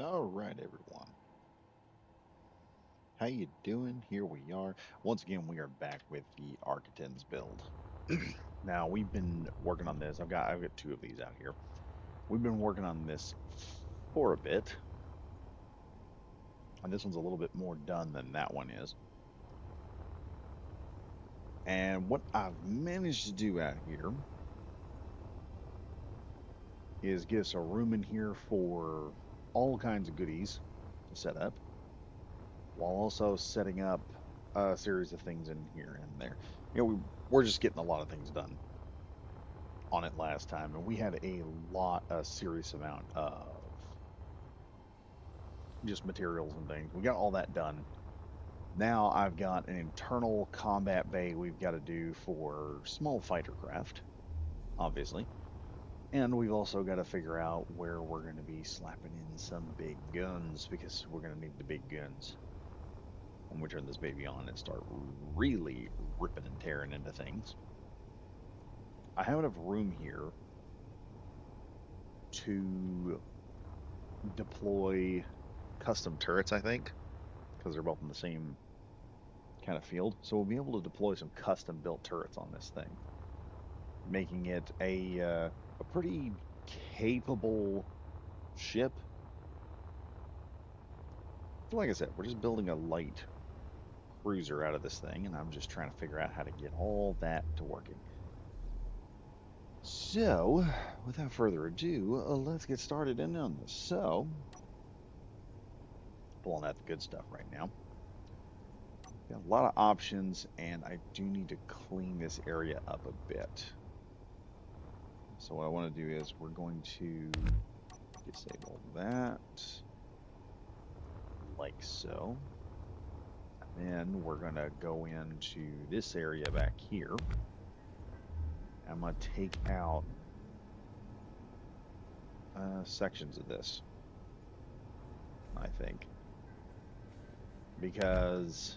All right, everyone. How you doing? Here we are. Once again, we are back with the Architens build. Now, we've been working on this. I've got two of these out here. We've been working on this for a bit, and this one's a little bit more done than that one is. And what I've managed to do out here is get us a room in here for all kinds of goodies to set up, while also setting up a series of things in here and there. We're just getting a lot of things done on it last time, and we had a serious amount of just materials and things. We got all that done. Now I've got an internal combat bay we've got to do for small fighter craft, obviously. And we've also got to figure out where we're going to be slapping in some big guns because we're going to need the big guns when we turn this baby on and start really ripping and tearing into things. I have enough room here to deploy custom turrets, I think, because they're both in the same kind of field. So we'll be able to deploy some custom built turrets on this thing, making it a pretty capable ship. So like I said, we're just building a light cruiser out of this thing, and I'm just trying to figure out how to get all that to working. So, without further ado, let's get started in on this. So, pulling out the good stuff right now. Got a lot of options, and I do need to clean this area up a bit. So what I want to do is we're going to disable that like so. And then we're going to go into this area back here. I'm going to take out sections of this, I think. Because,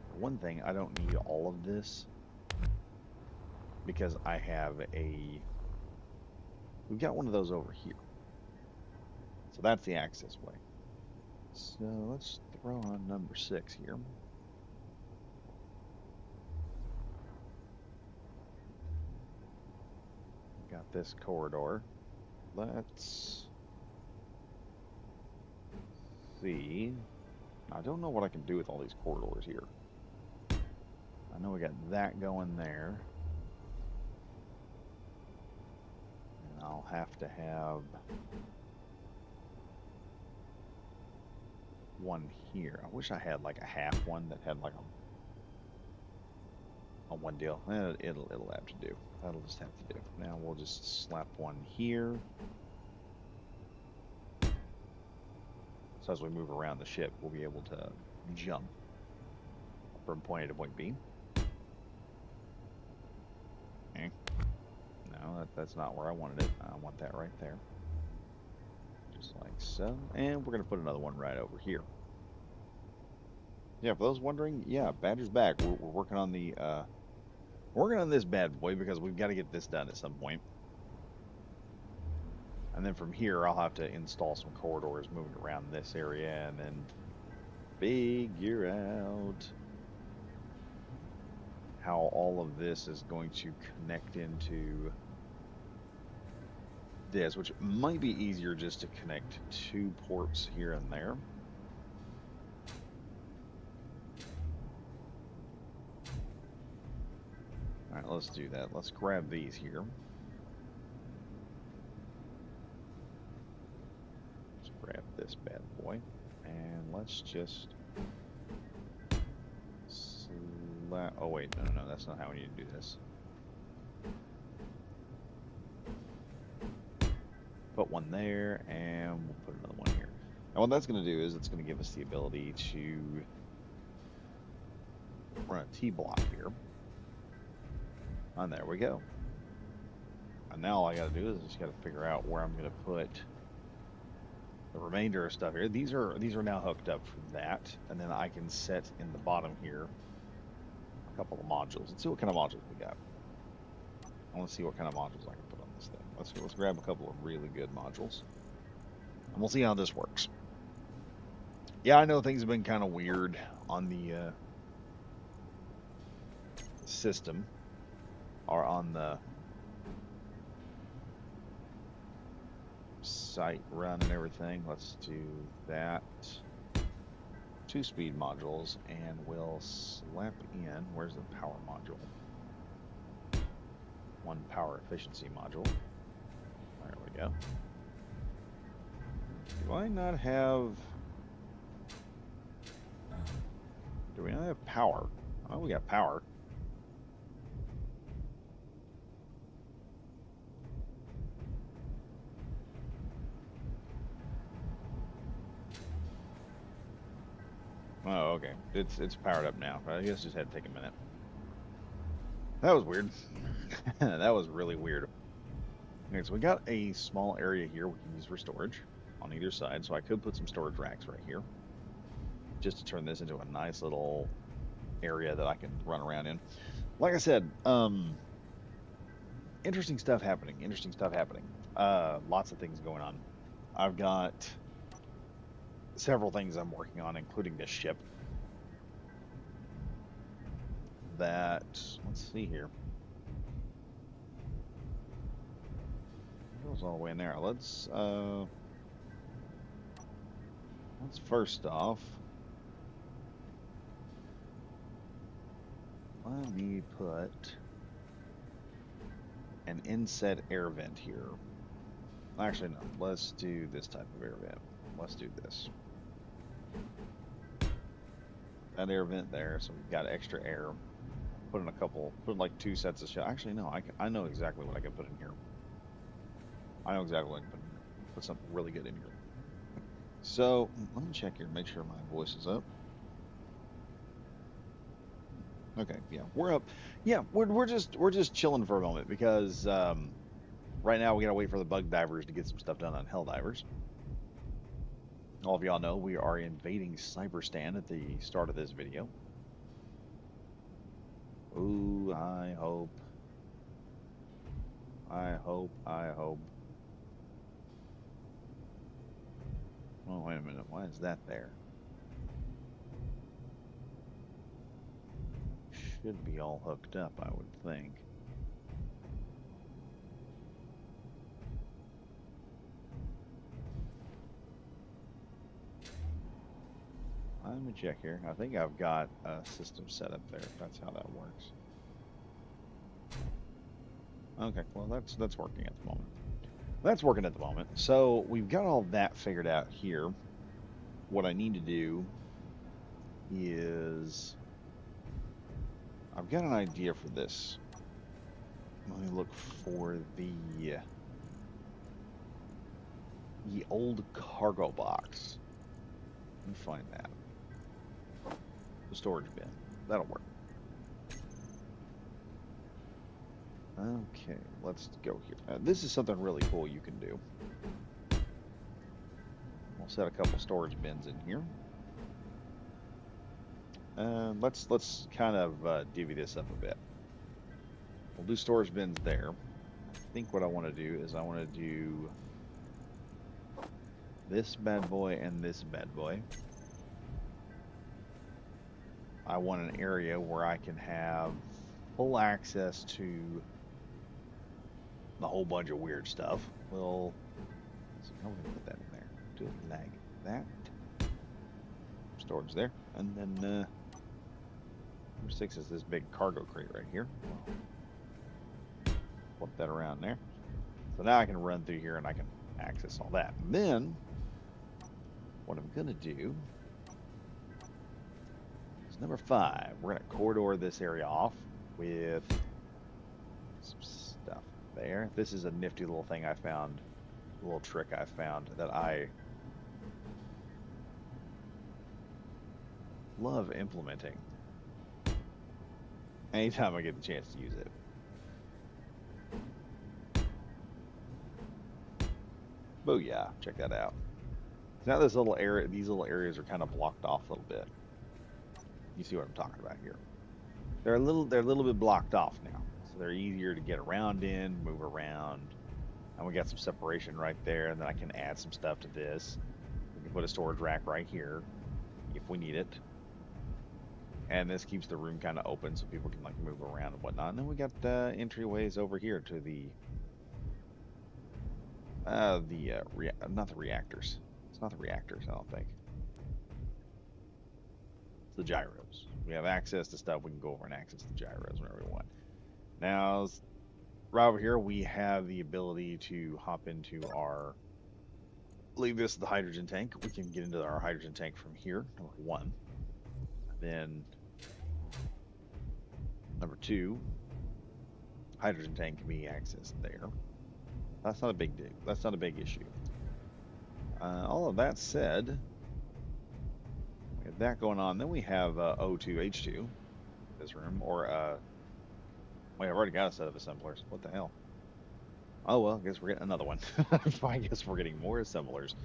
for one thing, I don't need all of this. Because we've got one of those over here. So that's the access way. So let's throw on number 6 here. Got this corridor. Let's see. I don't know what I can do with all these corridors here. I know we got that going there. And I'll have to have one here. I wish I had like a half one that had like a one deal. It'll have to do. That'll just have to do. Now we'll just slap one here. So as we move around the ship, we'll be able to jump from point A to point B. Okay. No, that's not where I wanted it. I want that right there. Just like so. And we're going to put another one right over here. Yeah, for those wondering, yeah, Badger's back. We're working on this bad boy because we've got to get this done at some point. And then from here, I'll have to install some corridors moving around this area and then figure out how all of this is going to connect into this, which might be easier just to connect two ports here and there. All right, let's do that. Let's grab these here. Let's grab this bad boy. And let's just oh wait, no, that's not how we need to do this. Put one there, and we'll put another one here. And what that's going to do is it's going to give us the ability to run a T-block here. And there we go. And now all I got to do is just got to figure out where I'm going to put the remainder of stuff here. These are now hooked up for that, and then I can set in the bottom here a couple of modules. Let's see what kind of modules we got. I want to see what kind of modules I can put on this thing. Let's grab a couple of really good modules, and we'll see how this works. Yeah, I know things have been kind of weird on the system or on the site run and everything. Let's do that. 2 speed modules, and we'll slap in. Where's the power module? 1 power efficiency module. There we go. Do I not have... Do we not have power? Oh, we got power. Oh, okay. It's powered up now. I guess just had to take a minute. That was weird. That was really weird. Okay, so we got a small area here we can use for storage on either side. So I could put some storage racks right here, just to turn this into a nice little area that I can run around in. Like I said, interesting stuff happening. Interesting stuff happening. Lots of things going on. I've got several things I'm working on, including this ship. That, let's see here. It goes all the way in there. Let's first off, let me put an inset air vent here. Actually, no. Let's do this type of air vent. Let's do this. That air vent there, so we've got extra air. Put in a couple, put like 2 sets of shell. Actually, no, I know exactly what I can put in here. I know exactly what I can put in here. Put something really good in here. So let me check here, make sure my voice is up. Okay, yeah, we're up. Yeah, we're just chilling for a moment because right now we gotta wait for the bug divers to get some stuff done on Helldivers. All of y'all know we are invading Cyberstan at the start of this video. Ooh, I hope. Oh, wait a minute. Why is that there? Should be all hooked up, I would think. Let me check here. I think I've got a system set up there. That's how that works. Okay, well that's working at the moment. That's working at the moment. So we've got all that figured out here. What I need to do is I've got an idea for this. Let me look for the old cargo box. Let me find that. The storage bin. That'll work. Okay, let's go here. This is something really cool you can do. We'll set a couple storage bins in here. Let's kind of divvy this up a bit. We'll do storage bins there. I think what I want to do is I want to do this bad boy and this bad boy. I want an area where I can have full access to a whole bunch of weird stuff. Well, so how are we gonna put that in there? Do it like that. Storage there, and then number 6 is this big cargo crate right here. Flip that around there. So now I can run through here and I can access all that. And then what I'm gonna do is number 5. We're gonna corridor this area off with some stuff there. This is a nifty little thing I found, a little trick I found that I love implementing anytime I get the chance to use it. Booyah, check that out. So now this little area, these little areas are kind of blocked off a little bit. You see what I'm talking about here. They're a little bit blocked off now. So they're easier to get around in, move around. And we got some separation right there, and then I can add some stuff to this. We can put a storage rack right here. if we need it. And this keeps the room kind of open so people can like move around and whatnot. And then we got entryways over here to the not the reactors. It's not the reactors, I don't think. It's the gyros. We have access to stuff. We can go over and access the gyros whenever we want. Now, right over here, we have the ability to hop into our. Leave this the hydrogen tank. We can get into our hydrogen tank from here. Number one. Then number two, hydrogen tank can be accessed there. That's not a big deal. That's not a big issue. All of that said, we have that going on. Then we have O2H2, this room, or wait, I've already got a set of assemblers. What the hell? Oh well, I guess we're getting another one. I guess we're getting more assemblers.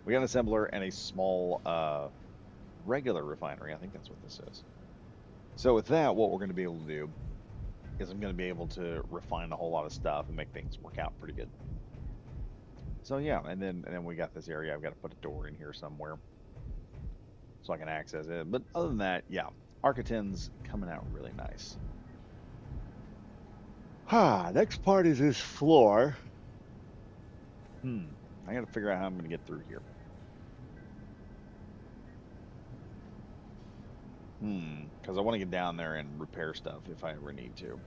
We got an assembler and a small regular refinery. I think that's what this is. So with that, what we're going to be able to do is I'm going to be able to refine a whole lot of stuff and make things work out pretty good. So yeah, and then we got this area. I've got to put a door in here somewhere so I can access it. But other than that, yeah, Arc-10's coming out really nice. Next part is this floor. I got to figure out how I'm going to get through here. Because I want to get down there and repair stuff if I ever need to.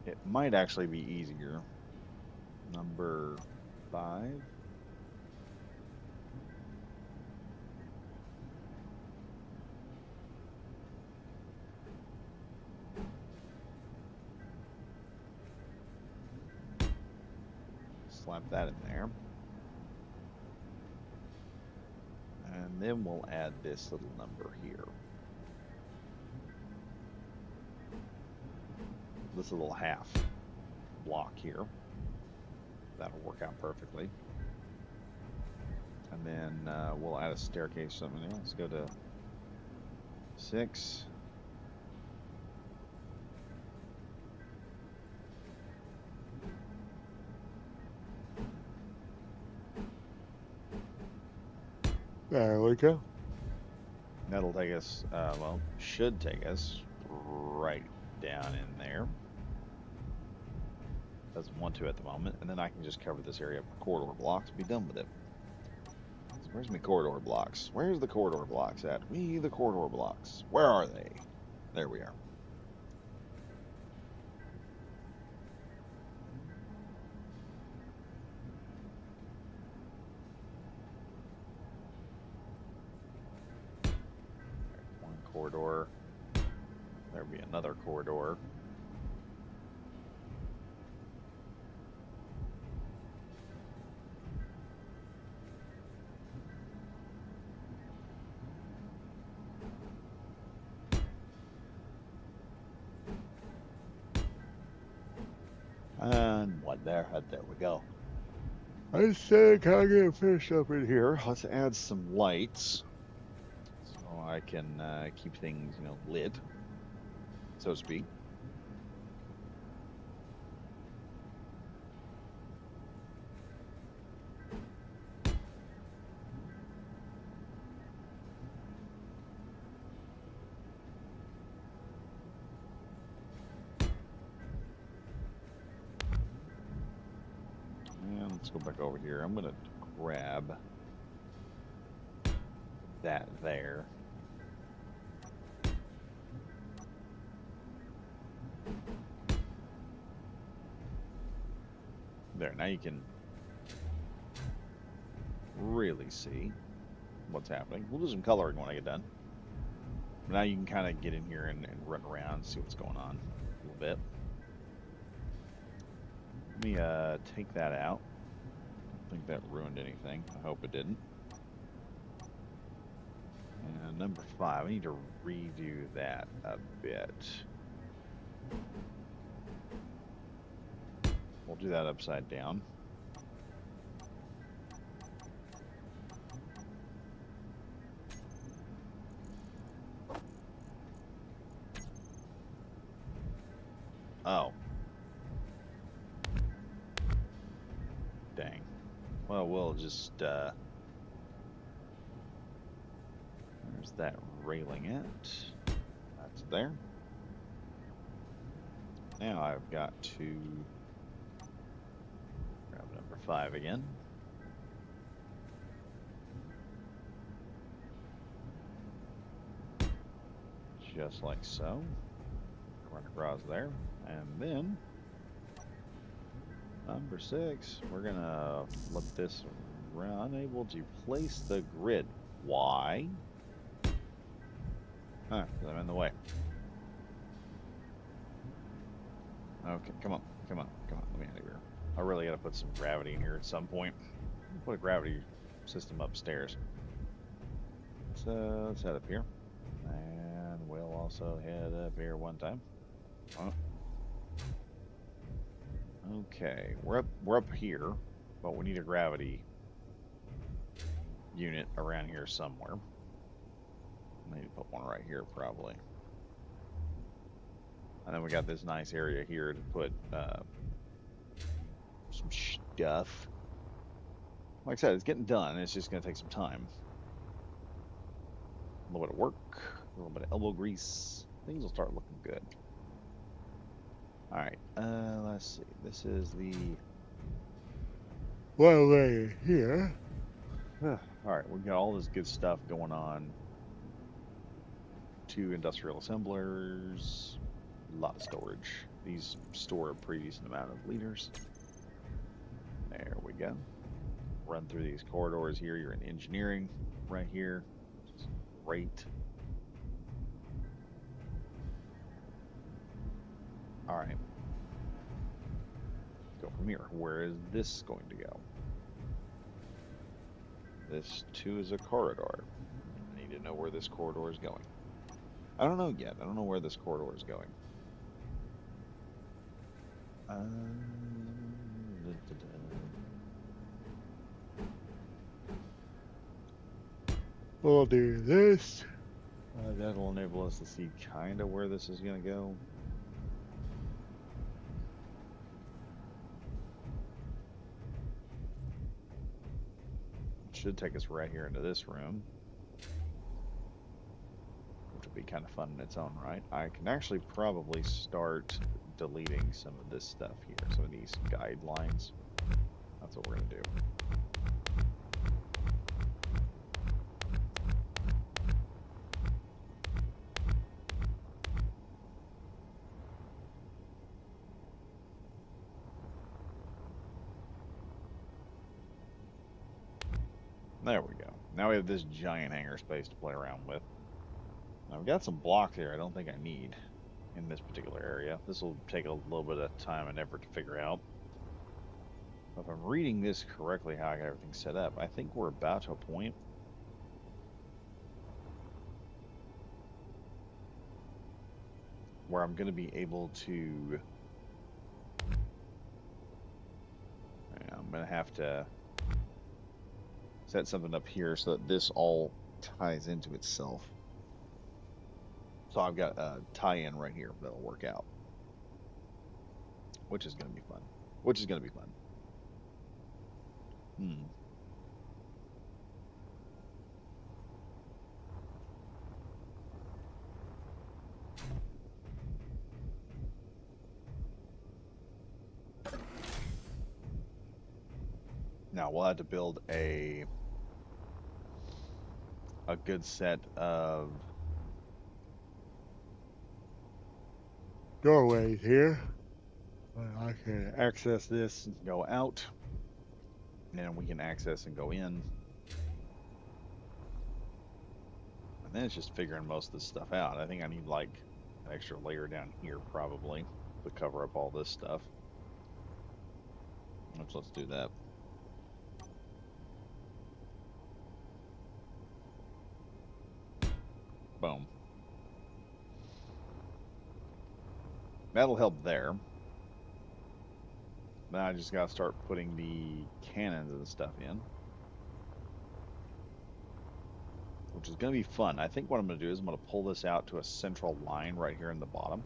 It might actually be easier. Number 5. Slap that in there. And then we'll add this little number here. This little half block here. That'll work out perfectly. And then we'll add a staircase. Something else. Let's go to 6. There we go. That'll take us, well, should take us right down in there. Doesn't want to at the moment. And then I can just cover this area up with corridor blocks and be done with it. So where's my corridor blocks? Where's the corridor blocks at? The corridor blocks. Where are they? There we are. One corridor. There'll be another corridor. And what there we go. I think I'll get finished up in here. Let's add some lights so I can keep things, lit, so to speak. Let's go back over here. I'm going to grab that there. There, now you can really see what's happening. We'll do some coloring when I get done. But now you can kind of get in here and run around and see what's going on a little bit. Let me take that out. I don't think that ruined anything. I hope it didn't. And number 5, I need to redo that a bit. We'll do that upside down. Oh. So we'll just, there's that railing at. That's there. Now I've got to grab number 5 again. Just like so. Run across there. And then number 6, we're gonna flip this around. Unable to place the grid. Why? Huh, 'cause I'm in the way. Okay, come on. Let me out of here. I really gotta put some gravity in here at some point. Put a gravity system upstairs. So let's head up here. And we'll also head up here one time. Oh. Okay, we're up here, but we need a gravity unit around here somewhere. I need to put one right here probably. And then we got this nice area here to put some stuff. Like I said, it's getting done. It's just going to take some time. A little bit of work, a little bit of elbow grease. Things will start looking good. All right, let's see. This is the one way here. all right, we've got all this good stuff going on. 2 industrial assemblers, a lot of storage. These store a pretty decent amount of liters. There we go. Run through these corridors here. You're in engineering right here. Which is great. All right. Go from here. Where is this going to go? This too is a corridor. I need to know where this corridor is going. I don't know yet. I don't know where this corridor is going. We'll do this. That'll enable us to see kind of where this is going to go. It should take us right here into this room, which will be kind of fun in its own right. I can actually probably start deleting some of this stuff here, some of these guidelines. That's what we're going to do. There we go. Now we have this giant hangar space to play around with. Now we've got some blocks here I don't think I need in this particular area. This will take a little bit of time and effort to figure out. If I'm reading this correctly, how I got everything set up, I think we're about to a point where I'm going to be able to... I'm going to have to set something up here so that this all ties into itself. So I've got a tie-in right here that'll work out, which is going to be fun. Now we'll have to build a good set of doorways here. I can access this and go out, and then we can access and go in. And then it's just figuring most of this stuff out. I think I need like an extra layer down here probably to cover up all this stuff. Let's do that. Boom. That'll help there. Now I just gotta start putting the cannons and stuff in, which is gonna be fun. I think what I'm gonna do is I'm gonna pull this out to a central line right here in the bottom.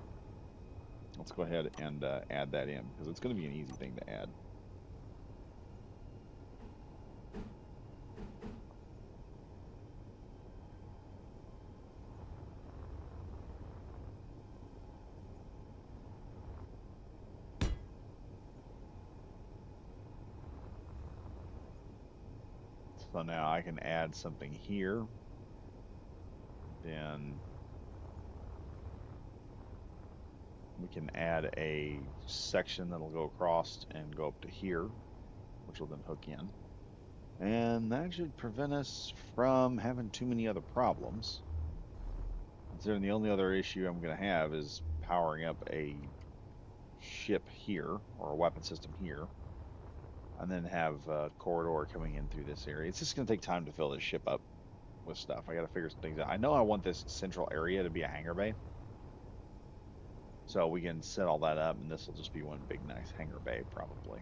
Let's go ahead and add that in, because it's gonna be an easy thing to add. So now I can add something here. Then we can add a section that'll go across and go up to here, which will then hook in. And that should prevent us from having too many other problems. Considering the only other issue I'm going to have is powering up a ship here, or a weapon system here, and then have a corridor coming in through this area. It's just going to take time to fill this ship up with stuff. I got to figure some things out. I know I want this central area to be a hangar bay, so we can set all that up, and this will just be one big nice hangar bay, probably.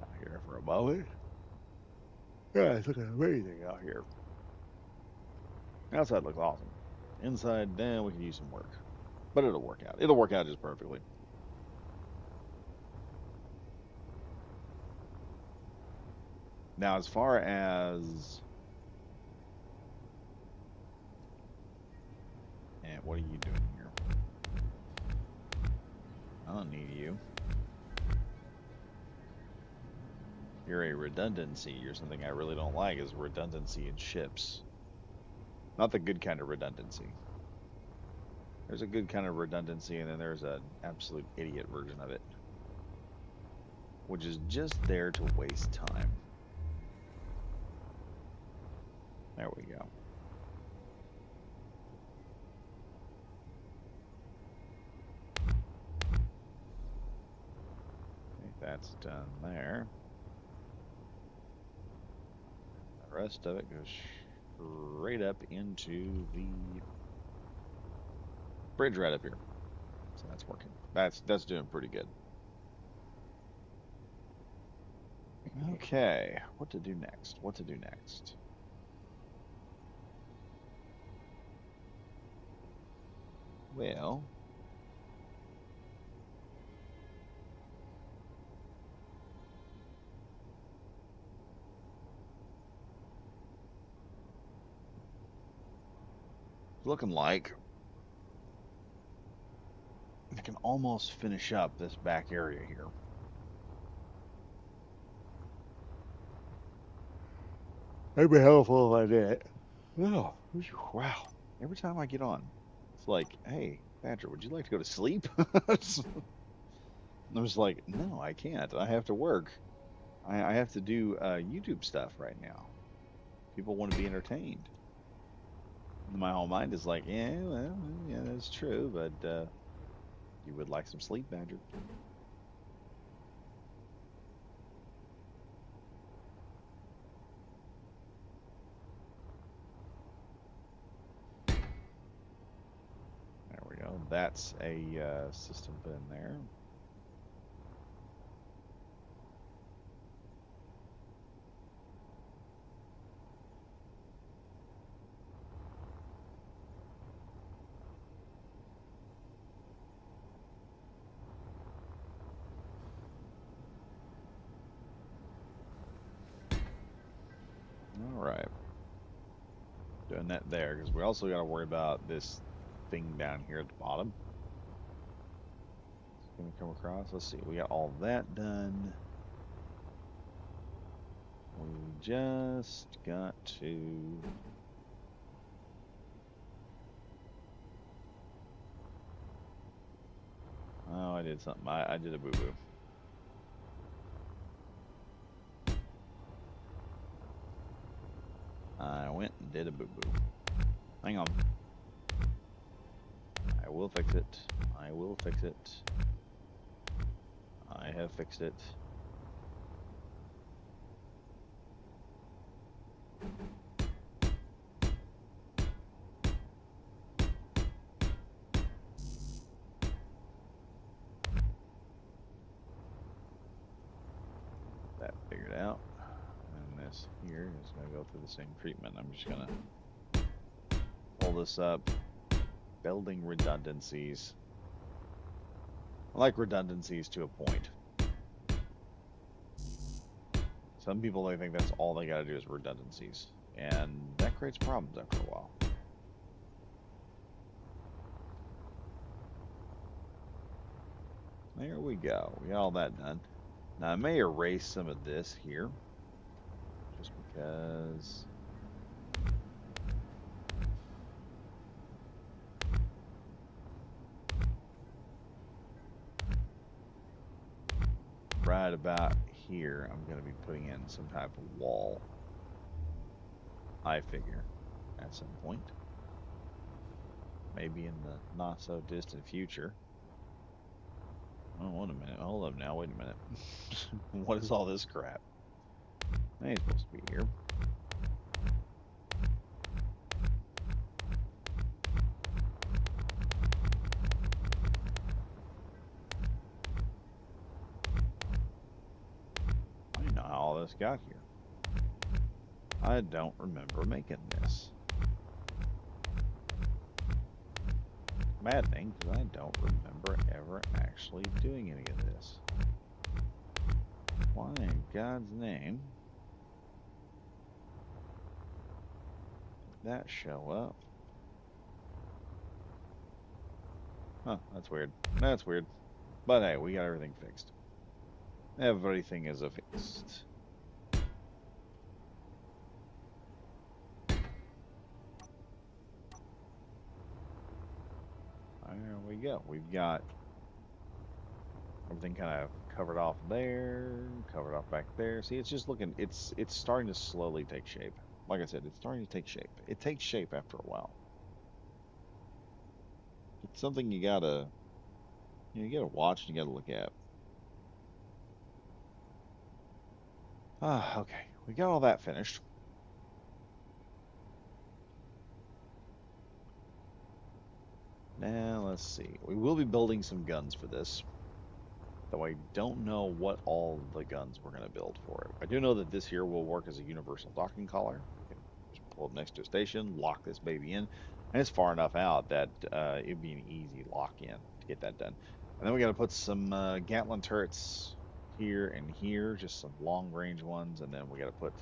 Out here for a moment. Yeah, it's looking amazing out here. Outside looks awesome. Inside, then we can use some work. But it'll work out. It'll work out just perfectly. Now, as far as... And what are you doing here? I don't need you. You're a redundancy. You're something I really don't like, is redundancy in ships. Not the good kind of redundancy. There's a good kind of redundancy, and then there's an absolute idiot version of it, which is just there to waste time. There we go. Okay, that's done there. The rest of it goes straight up into the bridge right up here. So that's working. That's doing pretty good. Okay, what to do next? What to do next? Well, looking like I can almost finish up this back area here. That'd be helpful if I did. Oh, wow. Every time I get on, it's like, hey, Patrick, would you like to go to sleep? I was like, no, I can't. I have to work. I have to do YouTube stuff right now. People want to be entertained. My whole mind is like, yeah, well, yeah, that's true, but you would like some sleep, Badger. There we go. That's a system put in there. All right. Doing that there, because we also got to worry about this thing down here at the bottom. It's going to come across. Let's see. We got all that done. We just got to... Oh, I did something. I did a boo-boo. I went and did a boo-boo. Hang on. I will fix it. I will fix it. I have fixed it. That figured out. And this here is going to go through the same treatment. I'm just going to pull this up. Building redundancies. I like redundancies to a point. Some people, they think that's all they got to do is redundancies. And that creates problems after a while. There we go. We got all that done. Now I may erase some of this here, just because. Right about here, I'm going to be putting in some type of wall, I figure, at some point. Maybe in the not so distant future. Oh, wait a minute. Hold up now. Wait a minute. What is all this crap? I ain't supposed to be here. I don't know how all this got here. I don't remember making this. Maddening, because I don't remember ever actually doing any of this. Why in God's name did that show up? Huh, that's weird. That's weird. But hey, we got everything fixed. Everything is fixed. There we go. We've got everything kind of covered off there, covered off back there. See, it's just looking, it's starting to slowly take shape. Like I said, it's starting to take shape. It takes shape after a while. It's something you gotta watch and you gotta look at. Ah, okay. We got all that finished. Now, let's see. We will be building some guns for this, though I don't know what all the guns we're going to build for it. I do know that this here will work as a universal docking collar. You can just pull up next to a station, lock this baby in, and it's far enough out that it'd be an easy lock-in to get that done. And then we got to put some Gatling turrets here and here, just some long-range ones, and then we got to put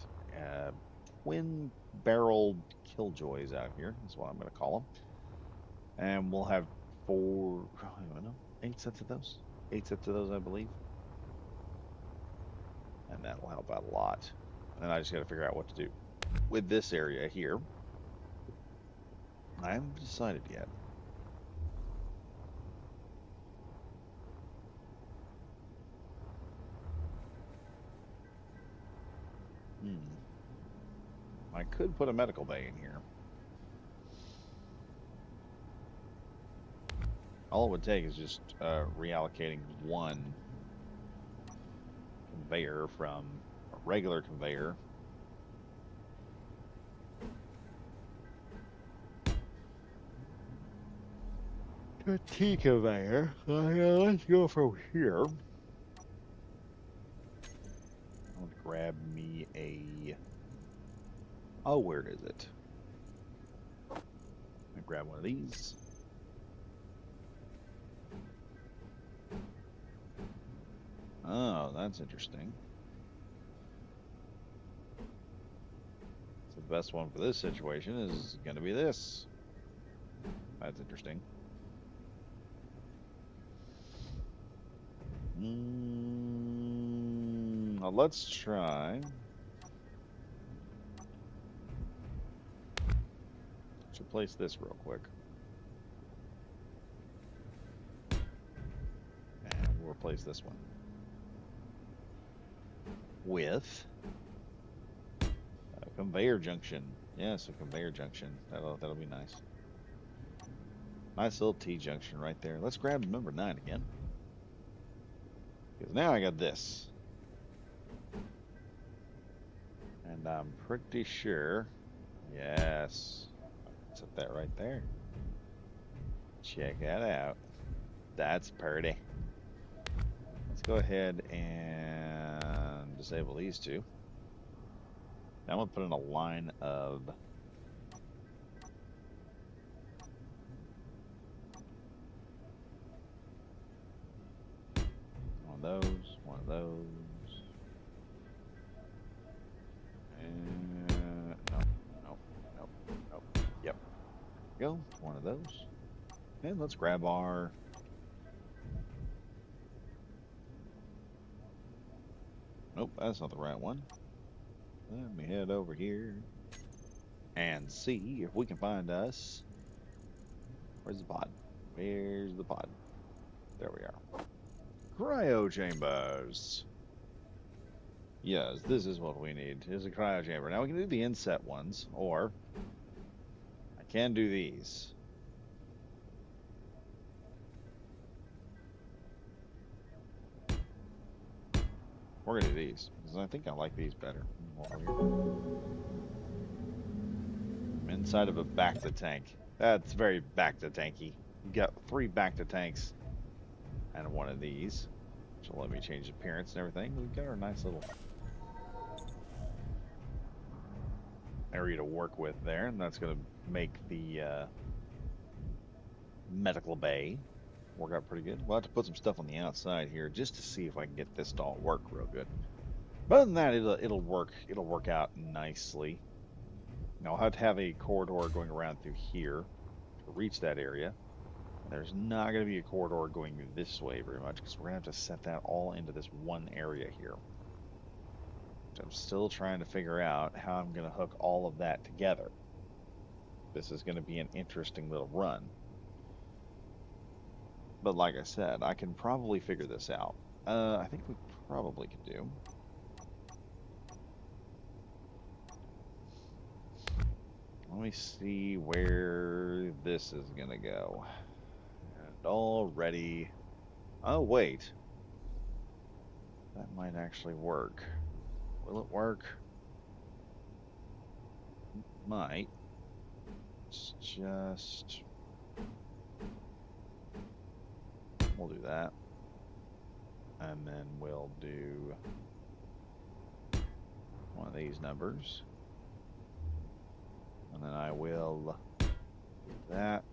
twin-barreled killjoys out here. Is what I'm going to call them. And we'll have four, I don't know, 8 sets of those. 8 sets of those, I believe. And that will help out a lot. And then I just got to figure out what to do with this area here. I haven't decided yet. I could put a medical bay in here. All it would take is just reallocating one conveyor from a regular conveyor to a T conveyor. Let's go from here. I'm going to grab me a... Oh, where is it? I grab one of these. Oh, that's interesting. So the best one for this situation is going to be this. That's interesting. Now let's try. Let's replace this real quick. And we'll replace this one with a conveyor junction. Yes, a conveyor junction. That'll be nice. Nice little T-junction right there. Let's grab number 9 again. Because now I got this. And I'm pretty sure... Yes. Set that right there. Check that out. That's pretty. Let's go ahead and disable these two. Now I'm going to put in a line of... one of those. And nope. Yep. Go. One of those. And let's grab our Nope, that's not the right one. Let me head over here and see if we can find us. Where's the pod? Where's the pod? There we are. Cryo chambers. Yes, this is what we need. Is a cryo chamber. Now we can do the inset ones, or I can do these. We're gonna do these because I think I like these better. I'm inside of a Bacta tank. That's very Bacta tanky. You got 3 Bacta tanks and one of these. So let me change appearance and everything. We've got our nice little area to work with there, and that's gonna make the medical bay work out pretty good. We'll have to put some stuff on the outside here just to see if I can get this to all work real good. But other than that, it'll work. It'll work out nicely. Now I'll have to have a corridor going around through here to reach that area. And there's not going to be a corridor going this way very much because we're going to have to set that all into this one area here. So I'm still trying to figure out how I'm going to hook all of that together. This is going to be an interesting little run. But like I said, I can probably figure this out. I think we probably could do. Let me see where this is going to go. And already... Oh, wait. That might actually work. Will it work? Might. It's just... We'll do that. And then we'll do one of these numbers. And then I will do that,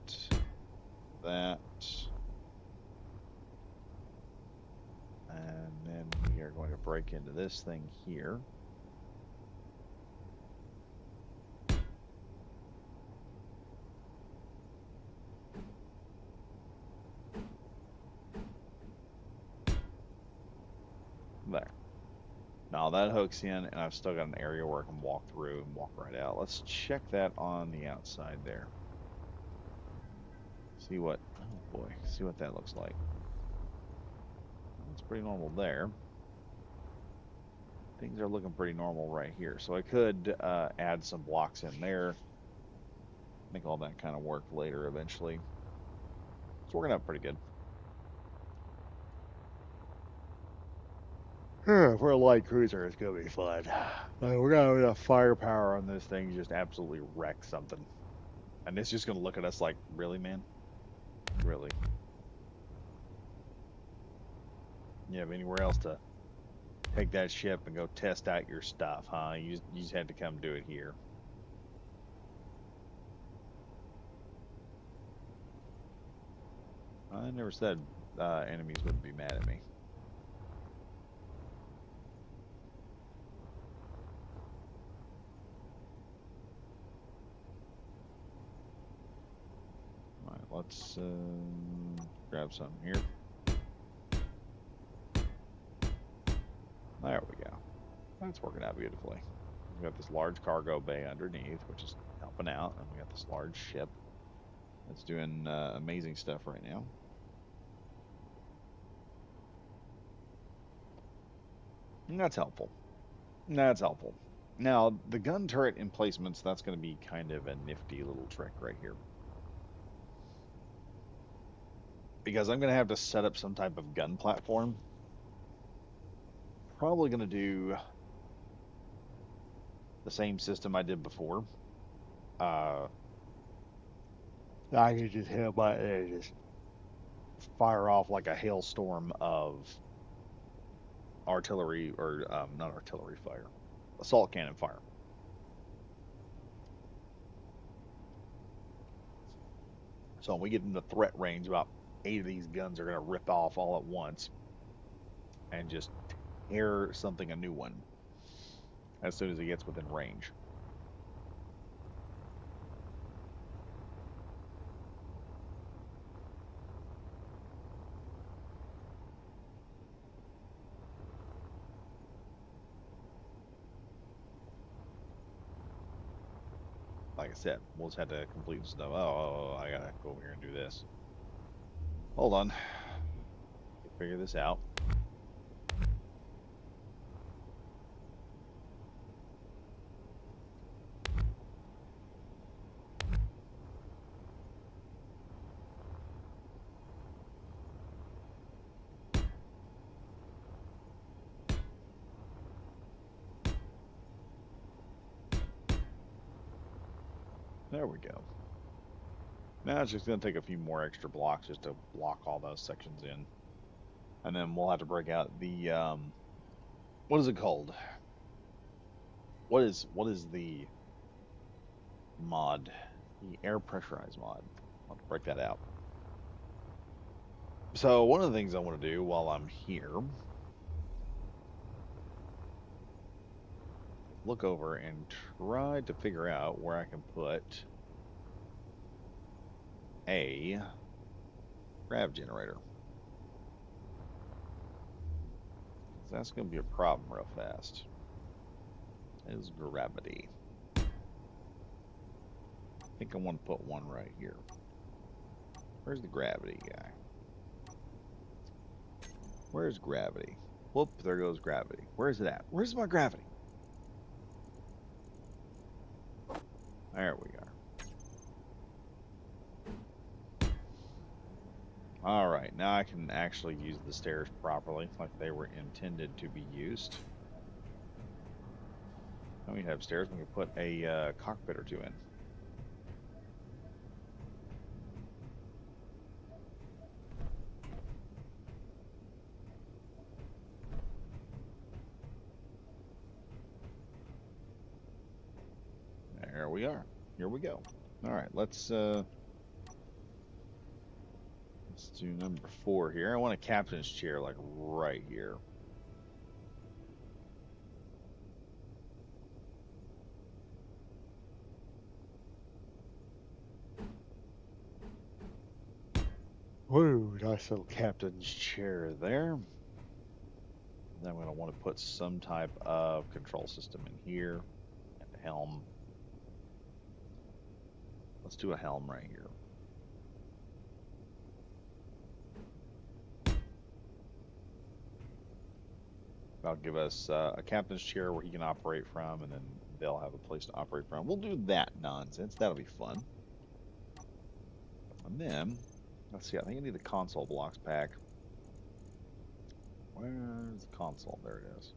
that, and then we are going to break into this thing here. There. Now that hooks in, and I've still got an area where I can walk through and walk right out. Let's check that on the outside there. See what, oh boy, see what that looks like. It's pretty normal there. Things are looking pretty normal right here. So I could add some blocks in there. Make all that kind of work later eventually. It's working out pretty good. For a light cruiser, it's gonna be fun. Like, we're gonna have enough firepower on this thing to just absolutely wreck something. And it's just gonna look at us like, really, man? Really? You have anywhere else to take that ship and go test out your stuff, huh? You just had to come do it here. I never said enemies wouldn't be mad at me. Alright, let's grab some here. There we go. That's working out beautifully. We've got this large cargo bay underneath, which is helping out, and we got this large ship that's doing amazing stuff right now. And that's helpful. That's helpful. Now, the gun turret emplacements, that's going to be kind of a nifty little trick right here. Because I'm going to have to set up some type of gun platform. Probably going to do the same system I did before. I could just have my just fire off like a hailstorm of artillery, or not artillery fire, assault cannon fire. So when we get into threat range, about 8 of these guns are going to rip off all at once and just tear something a new one as soon as it gets within range. like I said, we'll just have to complete the stuff. Oh, I gotta go over here and do this. Hold on. Figure this out. There we go. Now it's just going to take a few more extra blocks just to block all those sections in. And then we'll have to break out the, what is it called? What is the mod? The air pressurized mod. I'll have to break that out. So one of the things I want to do while I'm here, look over and try to figure out where I can put a grav generator. That's going to be a problem real fast. Is gravity. I think I want to put one right here. Where's the gravity guy? Where's gravity? Whoop, there goes gravity. Where's it at? Where's my gravity? There we are. All right, now I can actually use the stairs properly, like they were intended to be used. Now we have stairs. We can put a cockpit or two in. There we are. Here we go. All right, let's do number 4 here. I want a captain's chair like right here. Woo, nice little Captain's chair there. Then I'm going to want to put some type of control system in here and a helm. Let's do a helm right here. That'll give us a captain's chair where he can operate from, and then they'll have a place to operate from. We'll do that nonsense. That'll be fun. And then, let's see, I think I need the console blocks back. Where's the console? There it is.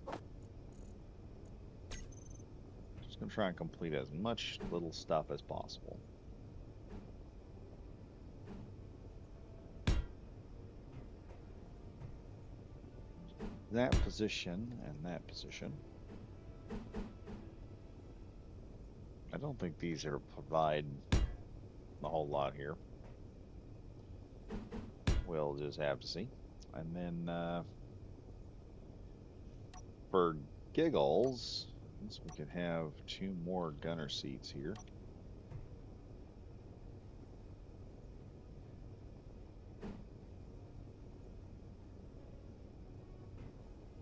Just going to try and complete as much little stuff as possible. That position and that position. I don't think these are provide a whole lot here. We'll just have to see. And then for giggles, I guess we could have 2 more gunner seats here.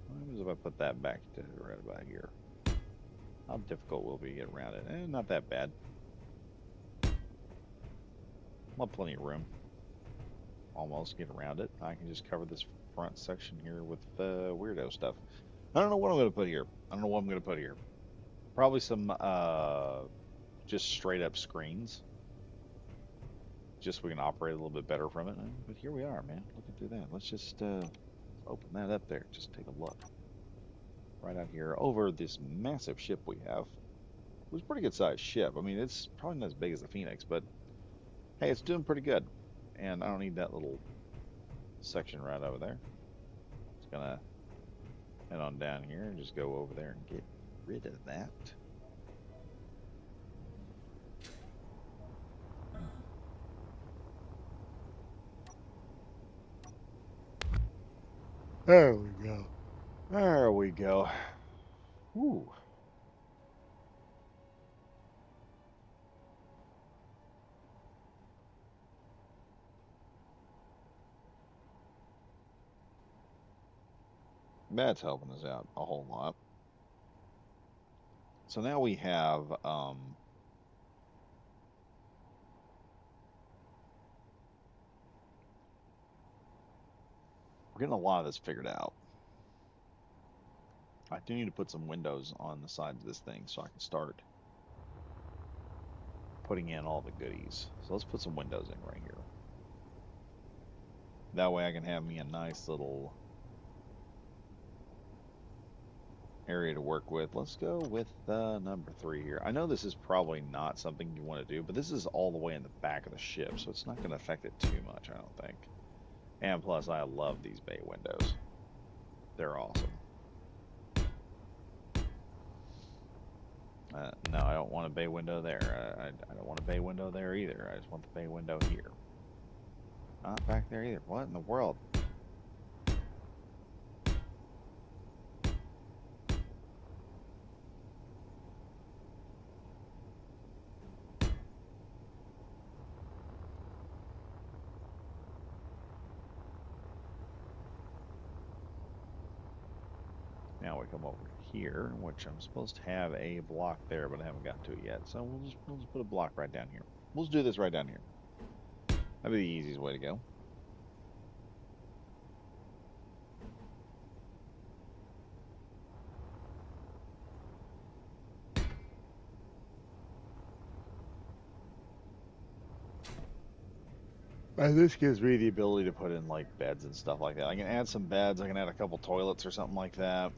What happens if I put that back to right about here? How difficult will it be to get around it? Not that bad. I'll have plenty of room. Almost get around it. I can just cover this front section here with weirdo stuff. I don't know what I'm going to put here. Probably some just straight up screens. Just so we can operate a little bit better from it. But here we are, man. Looking through that. Let's just open that up there. Just take a look. Right out here over this massive ship we have. It was a pretty good sized ship. I mean, it's probably not as big as the Phoenix, but hey, it's doing pretty good. And I don't need that little section right over there. Just gonna head on down here and just go over there and get rid of that. There we go. There we go. Ooh. That's helping us out a whole lot. So now we have we're getting a lot of this figured out. I do need to put some windows on the side of this thing so I can start putting in all the goodies. So let's put some windows in right here. That way I can have me a nice little area to work with. Let's go with number 3 here. I know this is probably not something you want to do, but this is all the way in the back of the ship, so it's not going to affect it too much, I don't think. And plus, I love these bay windows. They're awesome. No, I don't want a bay window there. I don't want a bay window there either. I just want the bay window here. Not back there either. What in the world? Now we come over here, which I'm supposed to have a block there, but I haven't gotten to it yet. So we'll just put a block right down here. We'll just do this right down here. That'd be the easiest way to go. And this gives me the ability to put in like beds and stuff like that. I can add some beds. I can add a couple toilets or something like that.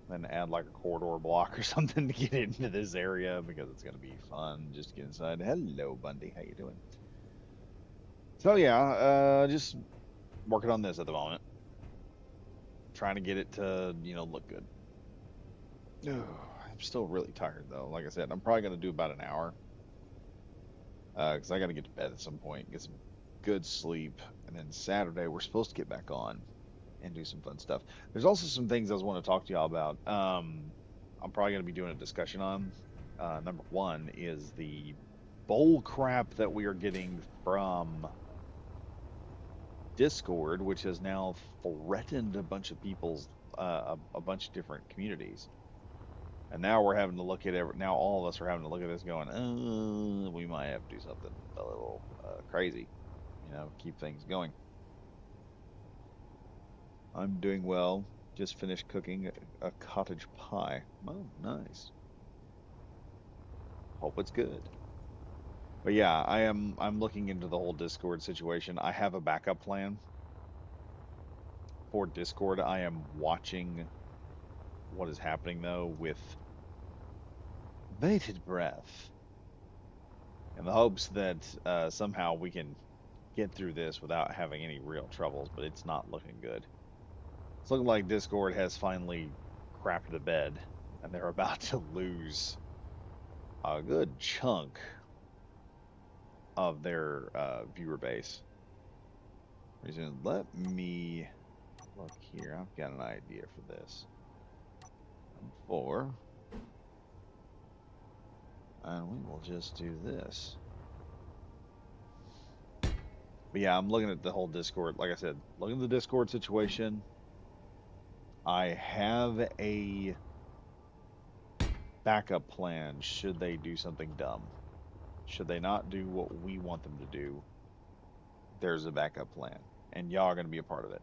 Then add like a corridor block or something to get into this area because it's gonna be fun just to get inside. Hello, Bundy. How you doing? So yeah, just working on this at the moment. Trying to get it to, look good. I'm still really tired though. Like I said, I'm probably gonna do about an hour. Because I gotta get to bed at some point, get some good sleep, and then Saturday we're supposed to get back on and do some fun stuff. There's also some things I was want to talk to y'all about. I'm probably gonna be doing a discussion on. Number one is the bull crap that we are getting from Discord, which has now threatened a bunch of people's a bunch of different communities. And now we're having to look at now all of us are having to look at this going, we might have to do something a little crazy, keep things going. I'm doing well. Just finished cooking a cottage pie. Oh, nice. Hope it's good. But yeah, I'm looking into the whole Discord situation. I have a backup plan for Discord. I am watching what is happening though with bated breath in the hopes that somehow we can get through this without having any real troubles, but it's not looking good. It's looking like Discord has finally crapped the bed and they're about to lose a good chunk of their viewer base. Let me look here. I've got an idea for this. And we will just do this. But yeah, I'm looking at the whole Discord. Like I said, looking at the Discord situation. I have a backup plan should they do something dumb. Should they not do what we want them to do, there's a backup plan. And y'all are going to be a part of it.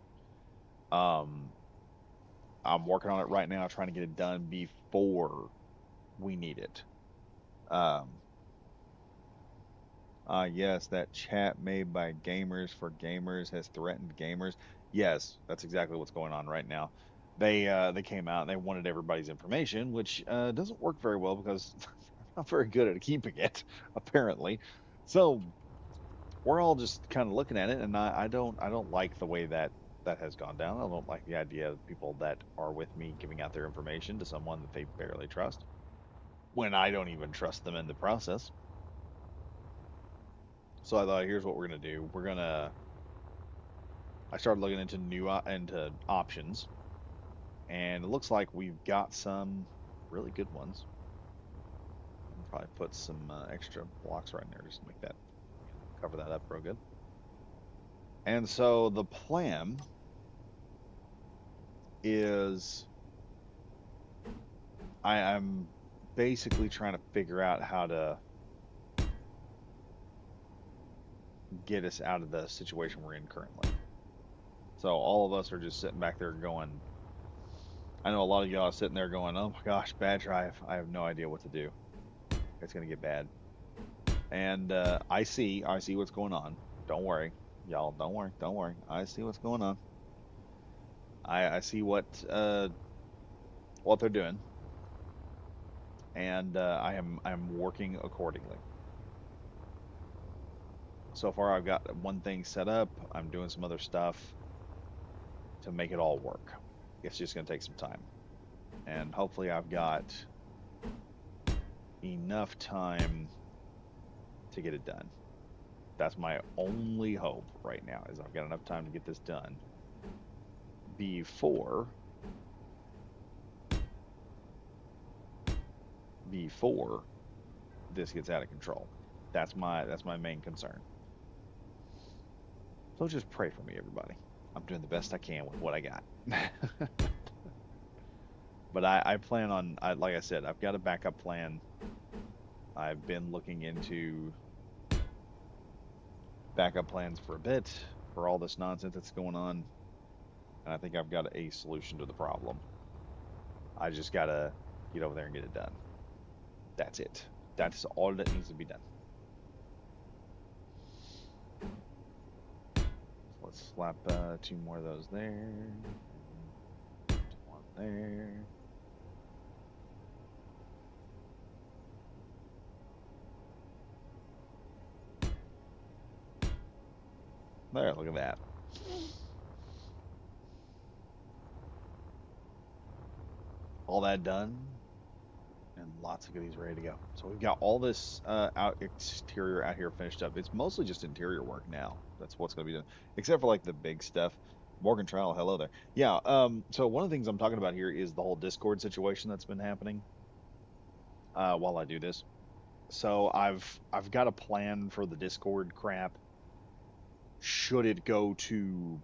I'm working on it right now, trying to get it done before we need it. Um, yes, that chat made by gamers for gamers has threatened gamers. Yes, that's exactly what's going on right now. They came out and they wanted everybody's information, which doesn't work very well because I'm not very good at keeping it, apparently. So we're all just kind of looking at it, and I don't like the way that has gone down. I don't like the idea of people that are with me giving out their information to someone that they barely trust when I don't even trust them in the process. So I thought, here's what we're gonna do. I started looking into into options, and it looks like we've got some really good ones. I'll probably put some extra blocks right in there just to make that cover that up real good. And so the plan is I'm basically trying to figure out how to get us out of the situation we're in currently. So all of us are just sitting back there going, I know a lot of y'all are sitting there going, oh my gosh, Badger, I have no idea what to do. It's gonna get bad. And I see what's going on. Don't worry, y'all. Don't worry. I see what's going on. I see what they're doing, and I'm working accordingly. So far, I've got one thing set up. I'm doing some other stuff to make it all work. It's just gonna take some time, and hopefully, I've got enough time to get it done. That's my only hope right now is I've got enough time to get this done before before this gets out of control. That's my main concern. So just pray for me, everybody. I'm doing the best I can with what I got. But I plan on, like I said, I've got a backup plan. I've been looking into backup plans for a bit for all this nonsense that's going on, and I think I've got a solution to the problem. I just gotta get over there and get it done. That's it. That's all that needs to be done. So let's slap two more of those there. One there. There, look at that. All that done, and lots of goodies ready to go. So we've got all this exterior out here finished up. It's mostly just interior work now. That's what's going to be done, except for like the big stuff. Morgan Trial, hello there. Yeah. So one of the things I'm talking about here is the whole Discord situation that's been happening while I do this. So I've got a plan for the Discord crap. Should it go to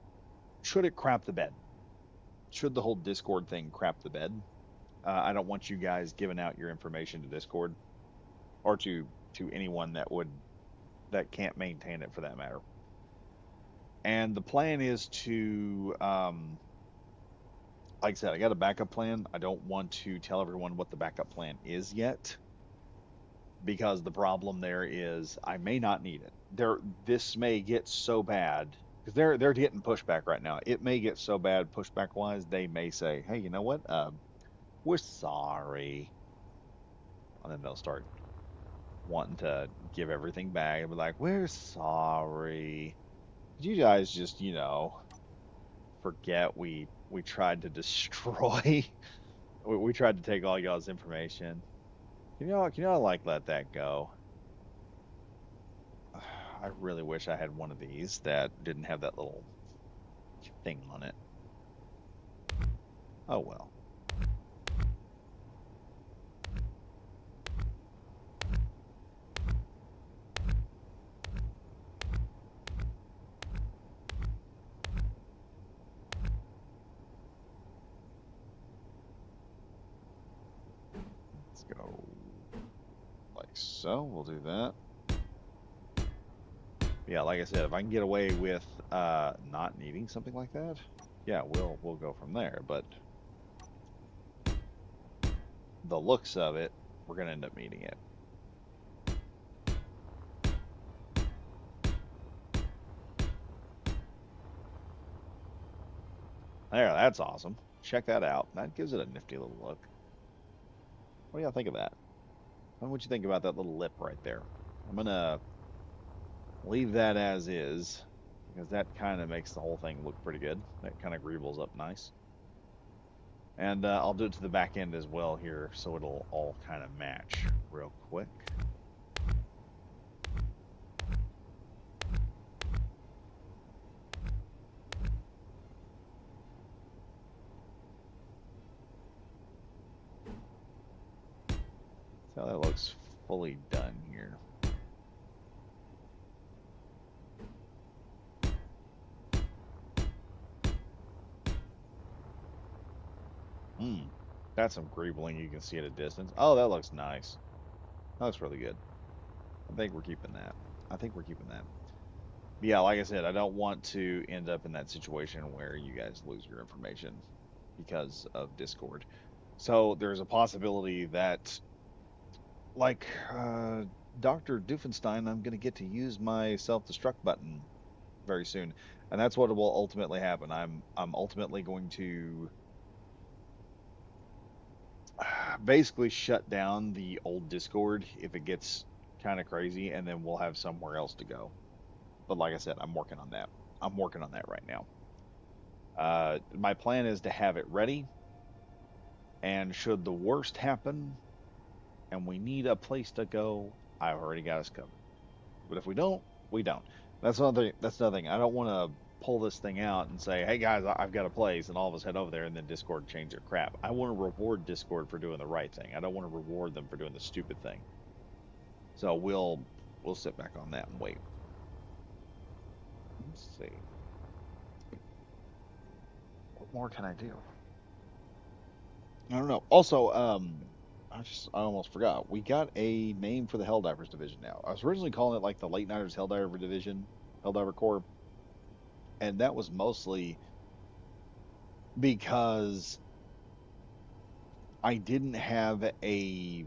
should it crap the bed? Should the whole Discord thing crap the bed? I don't want you guys giving out your information to Discord or to anyone that can't maintain it for that matter. And the plan is to, like I said, I got a backup plan. I don't want to tell everyone what the backup plan is yet because the problem there is I may not need it. This may get so bad because they're getting pushback right now. It may get so bad pushback wise, they may say, "Hey, you know what? We're sorry," and then they'll start wanting to give everything back and be like, "We're sorry. You guys just, forget we tried to destroy we tried to take all y'all's information. Can you like let that go?" I really wish I had one of these that didn't have that little thing on it. Oh well. Let's go like so. We'll do that. Yeah, like I said, if I can get away with not needing something like that, yeah, we'll go from there. But the looks of it, we're gonna end up needing it. There, that's awesome. Check that out. That gives it a nifty little look. What do y'all think of that? What you think about that little lip right there? I'm gonna leave that as is because that kind of makes the whole thing look pretty good. That kind of greebles up nice. And I'll do it to the back end as well here so it'll all kind of match real quick. So that looks fully done here. That's some greebling you can see at a distance. Oh, that looks nice. That looks really good. I think we're keeping that. I think we're keeping that. Yeah, like I said, I don't want to end up in that situation where you guys lose your information because of Discord. So there's a possibility that, like Dr. Doofenstein, I'm going to get to use my self-destruct button very soon, and that's what will ultimately happen. I'm ultimately going to basically shut down the old Discord if it gets kind of crazy, and then we'll have somewhere else to go. But like I said, I'm working on that. I'm working on that right now. My plan is to have it ready, and should the worst happen and we need a place to go, I've already got us covered. But if we don't, we don't. That's another thing. That's another thing. I don't want to pull this thing out and say, "Hey guys, I've got a place," and all of us head over there, and then Discord change their crap. I want to reward Discord for doing the right thing. I don't want to reward them for doing the stupid thing. So we'll sit back on that and wait. Let's see. What more can I do? I don't know. Also, I almost forgot. We got a name for the Helldivers division now. I was originally calling it like the Late Nighters Helldiver division, Helldiver Corps, and that was mostly because I didn't have a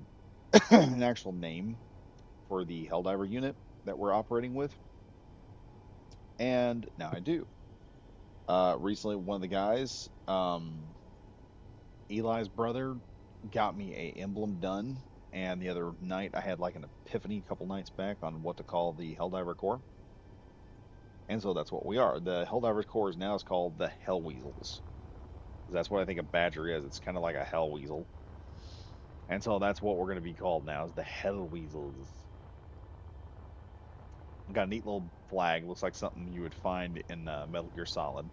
an actual name for the Helldiver unit that we're operating with, and now I do. Recently, one of the guys, Eli's brother, got me a emblem done, and the other night I had like an epiphany a couple nights back on what to call the Helldiver Corps, and so that's what we are. The Helldivers Corps now is called the Hell Weasels. That's what I think a badger is. It's kind of like a hell weasel. And so that's what we're going to be called now is the Hell Weasels. Got a neat little flag. Looks like something you would find in Metal Gear Solid.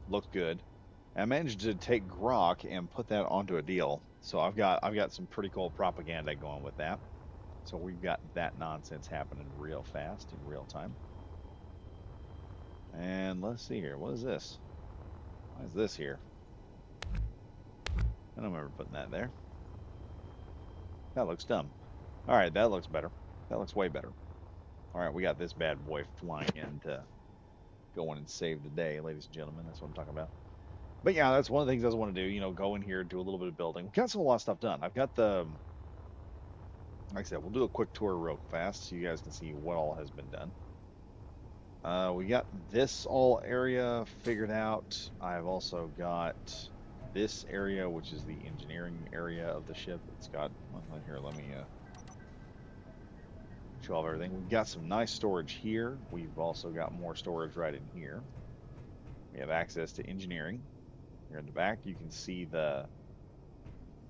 Looks good. And I managed to take Grok and put that onto a deal. So I've got some pretty cool propaganda going with that. So we've got that nonsense happening real fast in real time. And let's see here. What is this? Why is this here? I don't remember putting that there. That looks dumb. All right, that looks better. That looks way better. All right, we got this bad boy flying in to go in and save the day, ladies and gentlemen. That's what I'm talking about. But yeah, that's one of the things I want to do. Go in here, do a little bit of building. We got a lot of stuff done. I've got like I said, we'll do a quick tour real fast so you guys can see what all has been done. We got this all area figured out. I've also got this area, which is the engineering area of the ship. It's got, well, here, let me show off everything. We've got some nice storage here. We've also got more storage right in here. We have access to engineering. Here in the back, you can see the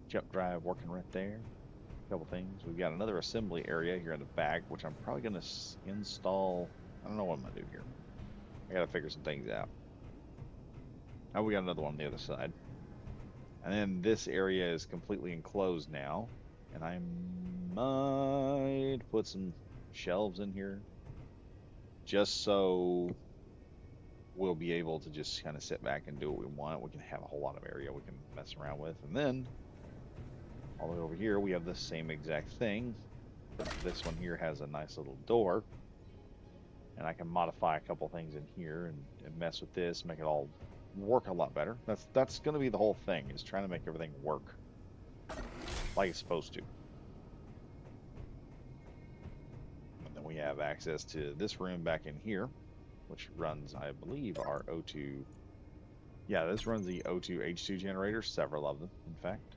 jump drive working right there. A couple things. We've got another assembly area here in the back, which I'm probably going to install. I don't know what I'm going to do here. I got to figure some things out. Oh, we got another one on the other side. And then this area is completely enclosed now. And I might put some shelves in here just so we'll be able to just kind of sit back and do what we want. We can have a whole lot of area we can mess around with. And then all the way over here, we have the same exact thing. This one here has a nice little door. And I can modify a couple things in here and mess with this, make it all work a lot better. That's going to be the whole thing, is trying to make everything work like it's supposed to. And then we have access to this room back in here, which runs, I believe, our O2. Yeah, this runs the O2 H2 generator, several of them, in fact.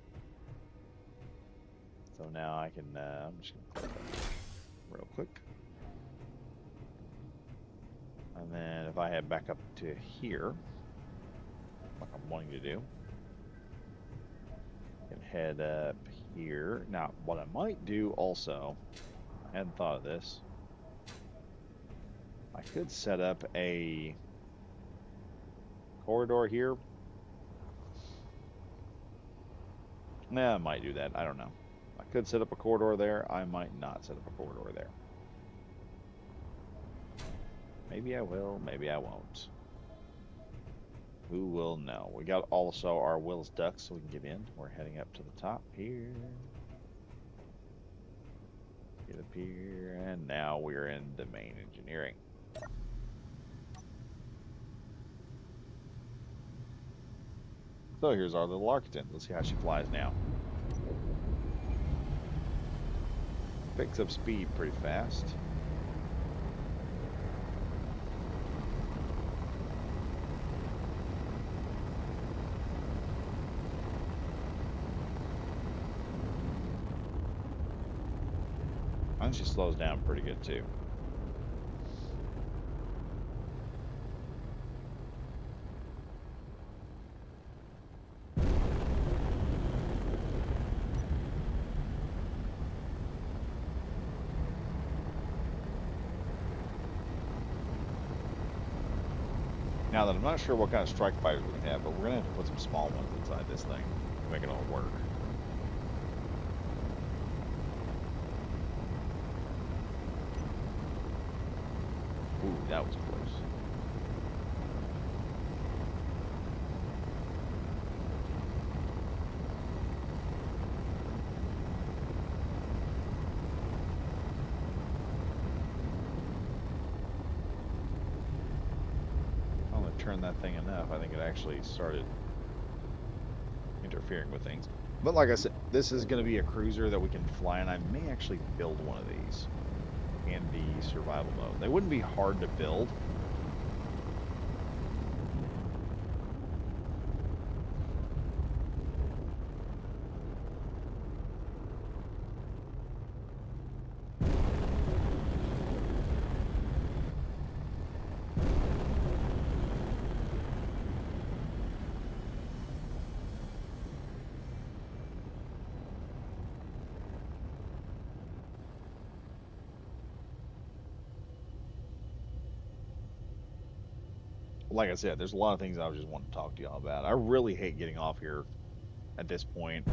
So now I can, I'm just going to close that real quick. And then if I head back up to here, like I'm wanting to do, I can head up here. Now, what I might do also, I hadn't thought of this, I could set up a corridor here. Nah, I might do that. I don't know. I could set up a corridor there. I might not set up a corridor there. Maybe I will. Maybe I won't. Who will know? We got also our Will's ducts so we can get in. We're heading up to the top here. Get up here. And now we're in the main engineering. So here's our little Arcton. Let's see how she flies now. Picks up speed pretty fast. And she slows down pretty good too. Now that I'm not sure what kind of strike fighters we're going to have, but we're going to have to put some small ones inside this thing to make it all work. Ooh, that was close. I only turned that thing enough. I think it actually started interfering with things. But like I said, this is going to be a cruiser that we can fly, and I may actually build one of these in the survival mode. They wouldn't be hard to build. Like I said, there's a lot of things I just want to talk to y'all about. I really hate getting off here at this point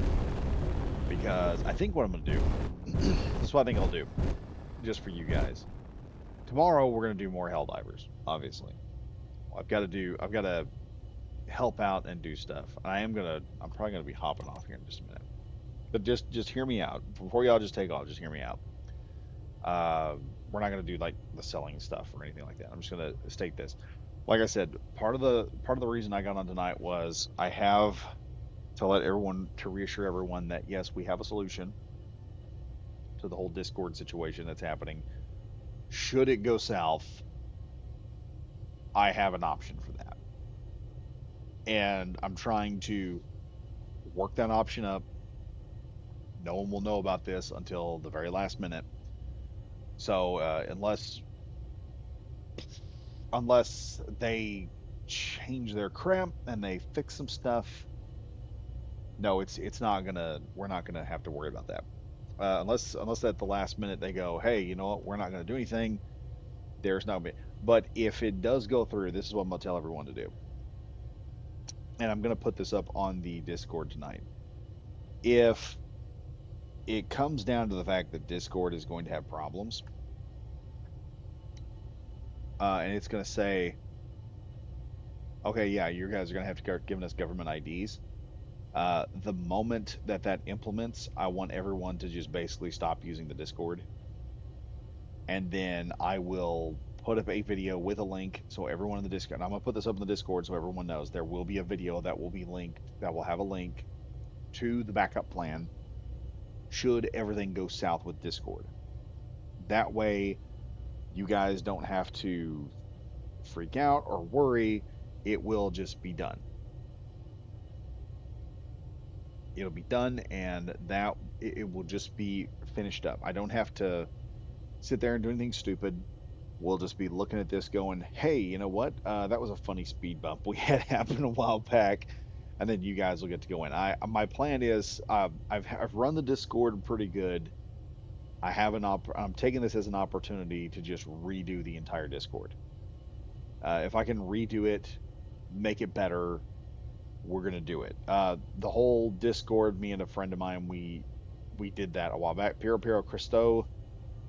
because I think what I'm going to do, this is what I think I'll do, just for you guys. Tomorrow we're going to do more Helldivers, obviously. I've got to help out and do stuff. I'm probably going to be hopping off here in just a minute. But just hear me out. Before y'all just take off, just hear me out. We're not going to do like the selling stuff or anything like that. I'm just going to state this. Like I said, part of the reason I got on tonight was I have to reassure everyone that yes, we have a solution to the whole Discord situation that's happening. Should it go south, I have an option for that. And I'm trying to work that option up. No one will know about this until the very last minute. So unless they change their crap and they fix some stuff, no, it's not gonna. We're not gonna have to worry about that. Unless at the last minute they go, hey, you know what? We're not gonna do anything. There's no. But if it does go through, this is what I'm gonna tell everyone to do, and I'm gonna put this up on the Discord tonight. If it comes down to the fact that Discord is going to have problems, and it's gonna say, okay, yeah, you guys are gonna have to start giving us government IDs. The moment that that implements, I want everyone to just basically stop using the Discord, and then I will put up a video with a link so everyone in the Discord. And I'm gonna put this up in the Discord so everyone knows there will be a video that will be linked that will have a link to the backup plan should everything go south with Discord. That way, you guys don't have to freak out or worry. It will just be done. It'll be done, and that it will just be finished up. I don't have to sit there and do anything stupid. We'll just be looking at this going, hey, you know what? That was a funny speed bump we had happen a while back. And then you guys will get to go in. My plan is I've run the Discord pretty good. I'm taking this as an opportunity to just redo the entire Discord. If I can redo it, make it better, we're gonna do it. The whole Discord, me and a friend of mine, we did that a while back. Piero Cristo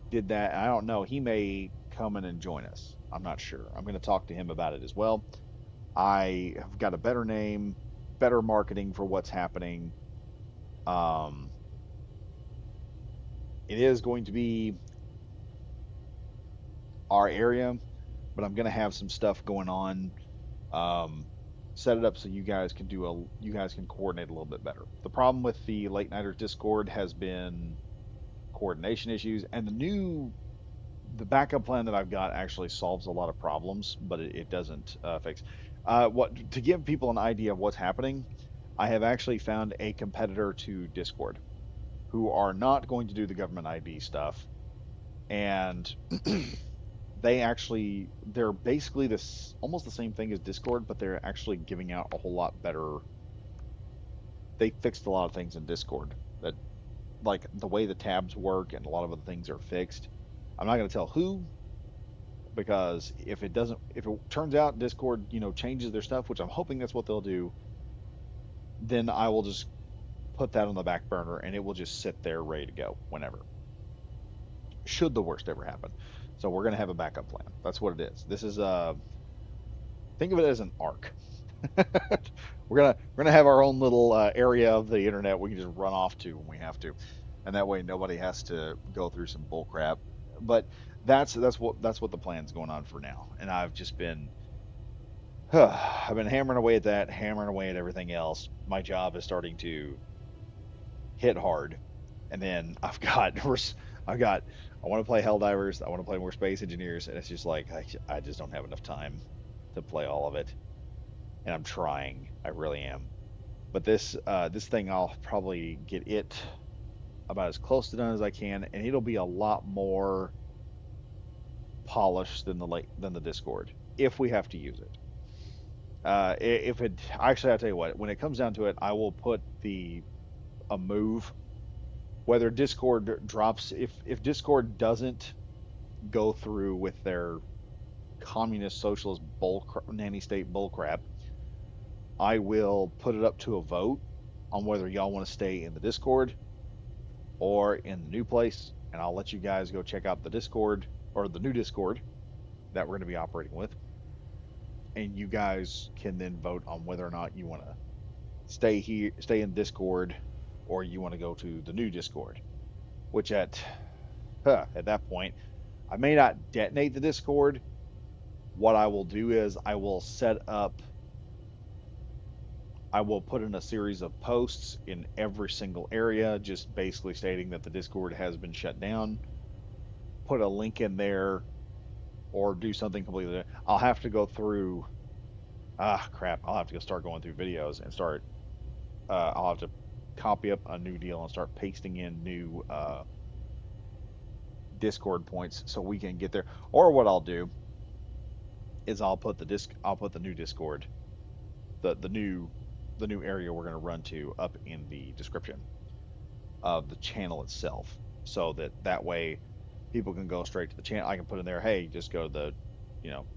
did that. I don't know. He may come in and join us. I'm not sure. I'm going to talk to him about it as well. I have got a better name, better marketing for what's happening. Um, it is going to be our area. but I'm gonna have some stuff going on. Um, Set it up so you guys can coordinate a little bit better. The problem with the late nighters Discord has been coordination issues, and the backup plan that I've got actually solves a lot of problems, but it doesn't fix. What to give people an idea of what's happening? I have actually found a competitor to Discord who are not going to do the government ID stuff, and they're basically this almost the same thing as Discord, but they're actually giving out a whole lot better. They fixed a lot of things in Discord that like the way the tabs work and a lot of other things are fixed. I'm not going to tell who because if it turns out Discord, changes their stuff, which I'm hoping that's what they'll do, then I will just put that on the back burner and it will just sit there ready to go whenever. Should the worst ever happen. So we're going to have a backup plan. That's what it is. This is think of it as an arc. We're gonna have our own little area of the internet we can just run off to when we have to, and that way nobody has to go through some bull crap. But that's what the plan's going on for now, and I've just been I've been hammering away at that, hammering away at everything else. My job is starting to hit hard, and then I've got I want to play Helldivers, I want to play more Space Engineers, and it's just like I just don't have enough time to play all of it, and I'm trying, I really am. But this thing I'll probably get it about as close to done as I can, and it'll be a lot more polished than the Discord if we have to use it. If it actually, I'll tell you what, when it comes down to it, I will put the a move whether Discord drops if Discord doesn't go through with their communist socialist nanny state bullcrap, I will put it up to a vote on whether y'all want to stay in the Discord or in the new place, and I'll let you guys go check out the Discord or the new Discord that we're going to be operating with, and you guys can then vote on whether or not you want to stay in Discord, or you want to go to the new Discord. Which at that point, I may not detonate the Discord. What I will do is I will put in a series of posts in every single area, just basically stating that the Discord has been shut down. Put a link in there or do something completely different. I'll have to go through. Ah, crap! I'll have to go start going through videos and start. I'll have to copy up a new deal and start pasting in new Discord points so we can get there. Or what I'll do is I'll put the new Discord, the the new the new area we're going to run to up in the description of the channel itself, so that way people can go straight to the channel. I can put in there, hey, just go to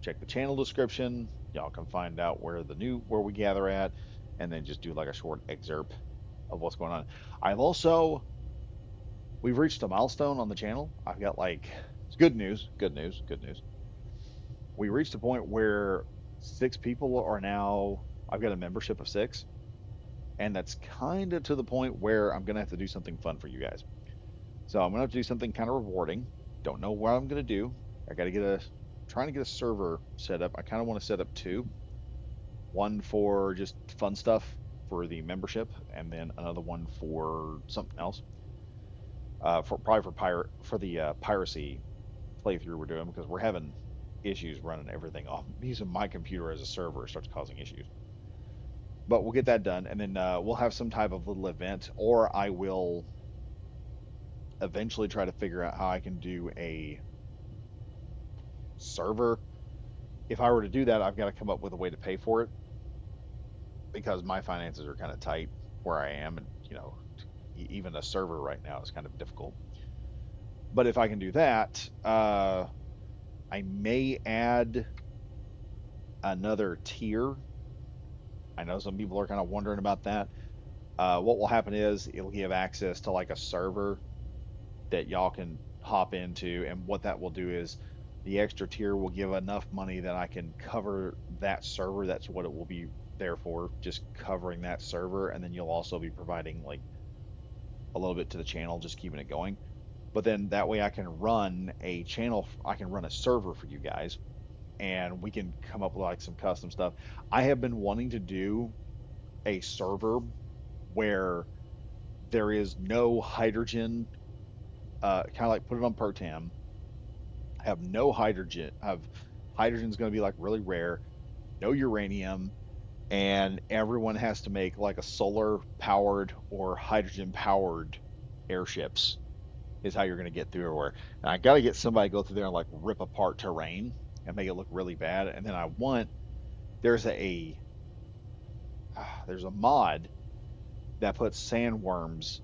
check the channel description. Y'all can find out where we gather at, and then just do like a short excerpt of what's going on. I've also we've reached a milestone on the channel. I've got it's good news, good news, good news. We reached a point where 6 people are now. I've got a membership of 6, and that's kind of to the point where I'm gonna have to do something fun for you guys. So I'm gonna have to do something kind of rewarding. Don't know what I'm gonna do. I gotta trying to get a server set up. I kind of want to set up 2, one for just fun stuff for the membership, and then another one for something else. For probably for the piracy playthrough we're doing, because we're having issues running everything off using my computer as a server starts causing issues. But we'll get that done, and then we'll have some type of little event, or I will eventually try to figure out how I can do a server. If I were to do that, I've got to come up with a way to pay for it because my finances are kind of tight where I am, and even a server right now is kind of difficult. But if I can do that, I may add another tier. I know some people are kind of wondering about that. What will happen is it'll give access to like a server that y'all can hop into, and what that will do is the extra tier will give enough money that I can cover that server. That's what it will be there for, just covering that server, and then you'll also be providing like a little bit to the channel, just keeping it going. But then that way I can run a server for you guys, and we can come up with like some custom stuff. I have been wanting to do a server where there is no hydrogen, kind of like put it on Pertam, have no hydrogen, have hydrogen's going to be like really rare, no uranium, and everyone has to make like a solar powered or hydrogen powered airships is how you're going to get through everywhere. And I got to get somebody to go through there and like rip apart terrain and make it look really bad. And then I want there's a there's a mod that puts sandworms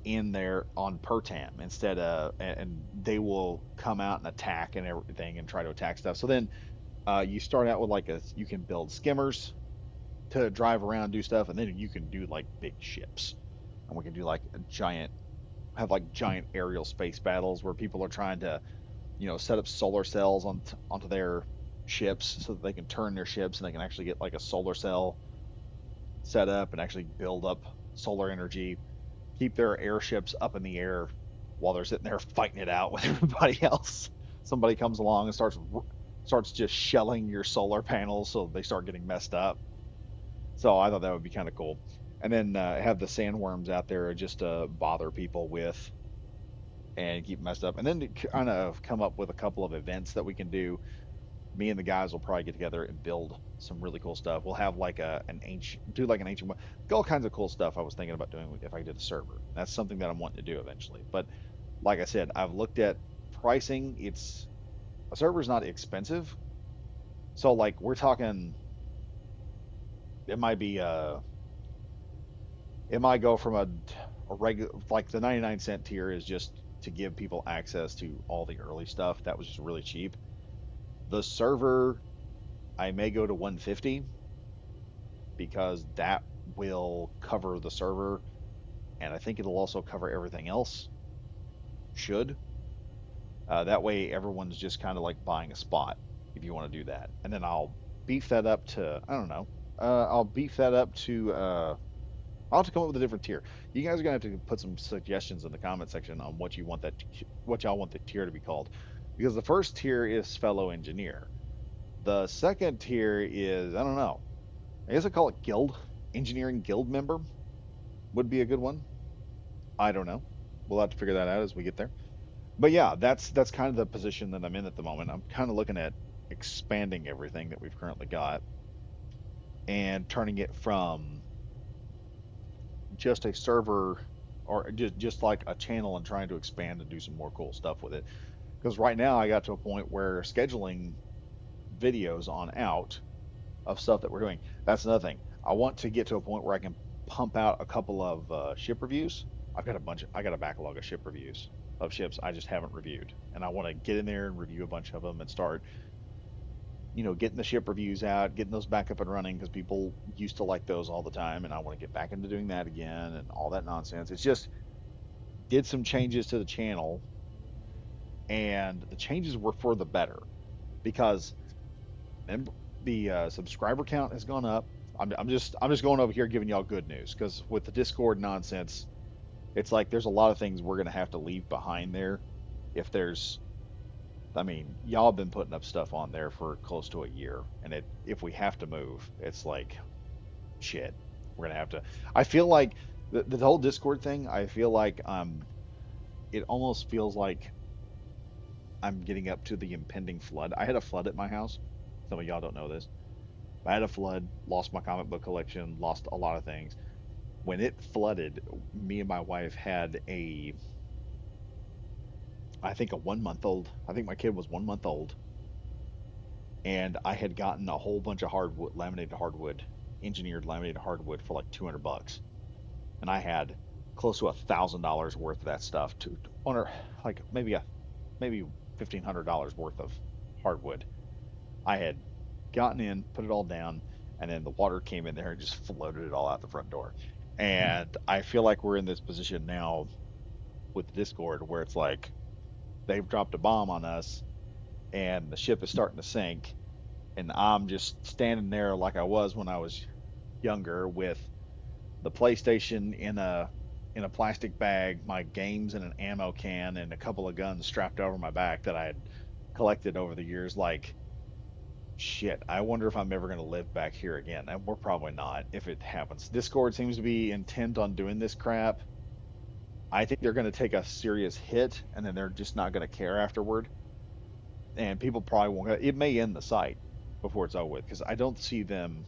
in there on Pertam instead of, and they will come out and attack and everything and try to attack stuff. So then you start out with like you can build skimmers to drive around, do stuff, and then you can do like big ships. And we can do like a giant, have like giant aerial space battles where people are trying to, set up solar cells onto their ships so that they can turn their ships and they can actually get like a solar cell set up and actually build up solar energy, keep their airships up in the air while they're sitting there fighting it out with everybody else. Somebody comes along and starts just shelling your solar panels so they start getting messed up. So I thought that would be kind of cool. And then have the sandworms out there just to bother people with and keep messed up. And then to kind of come up with a couple of events that we can do. Me and the guys will probably get together and build some really cool stuff. We'll have like an ancient one, all kinds of cool stuff. I was thinking about doing if I did a server. That's something that I'm wanting to do eventually. But like I said, I've looked at pricing. It's a server's not expensive, so like we're talking, it might be it might go from a regular, like the 99 cent tier is just to give people access to all the early stuff that was just really cheap. The server, I may go to 150 because that will cover the server, and I think it'll also cover everything else. Should that way everyone's just kind of like buying a spot if you want to do that, and then I'll beef that up to, I don't know. I'll beef that up to I'll have to come up with a different tier. You guys are gonna have to put some suggestions in the comment section on what y'all want the tier to be called, because the first tier is fellow engineer. The second tier is, I don't know. I guess I call it guild engineering guild member would be a good one. I don't know. We'll have to figure that out as we get there. But yeah, that's kind of the position that I'm in at the moment. I'm kind of looking at expanding everything that we've currently got and turning it from just a server or just like a channel and trying to expand and do some more cool stuff with it. Because right now I got to a point where scheduling videos on out of stuff that we're doing. That's another thing. I want to get to a point where I can pump out a couple of ship reviews. I got a backlog of ship reviews of ships I just haven't reviewed, and I want to get in there and review a bunch of them and start, getting the ship reviews out, getting those back up and running because people used to like those all the time, and I want to get back into doing that again and all that nonsense. It's just did some changes to the channel, and the changes were for the better because the subscriber count has gone up. I'm just going over here giving y'all good news because with the Discord nonsense, it's like there's a lot of things we're gonna have to leave behind there. If there's, I mean, y'all have been putting up stuff on there for close to a year, and if we have to move, it's like shit. We're gonna have to. I feel like the whole Discord thing. I feel like it almost feels like I'm getting up to the impending flood. I had a flood at my house. Some of y'all don't know this. I had a flood, lost my comic book collection, lost a lot of things. When it flooded, me and my wife had I think a 1 month old. I think my kid was 1 month old, and I had gotten a whole bunch of hardwood, laminated hardwood, engineered laminated hardwood for like $200, and I had close to $1,000 worth of that stuff to on like maybe $1,500 worth of hardwood. I had gotten in, put it all down, and then the water came in there and just floated it all out the front door. And I feel like we're in this position now with the Discord where it's like they've dropped a bomb on us and the ship is starting to sink, and I'm just standing there like I was when I was younger with the PlayStation in a plastic bag, my games in an ammo can, and a couple of guns strapped over my back that I had collected over the years. Like shit, I wonder if I'm ever going to live back here again. And we're probably not if it happens. Discord seems to be intent on doing this crap. I think they're going to take a serious hit and then they're just not going to care afterward. And people probably won't. It may end the site before it's over with because I don't see them.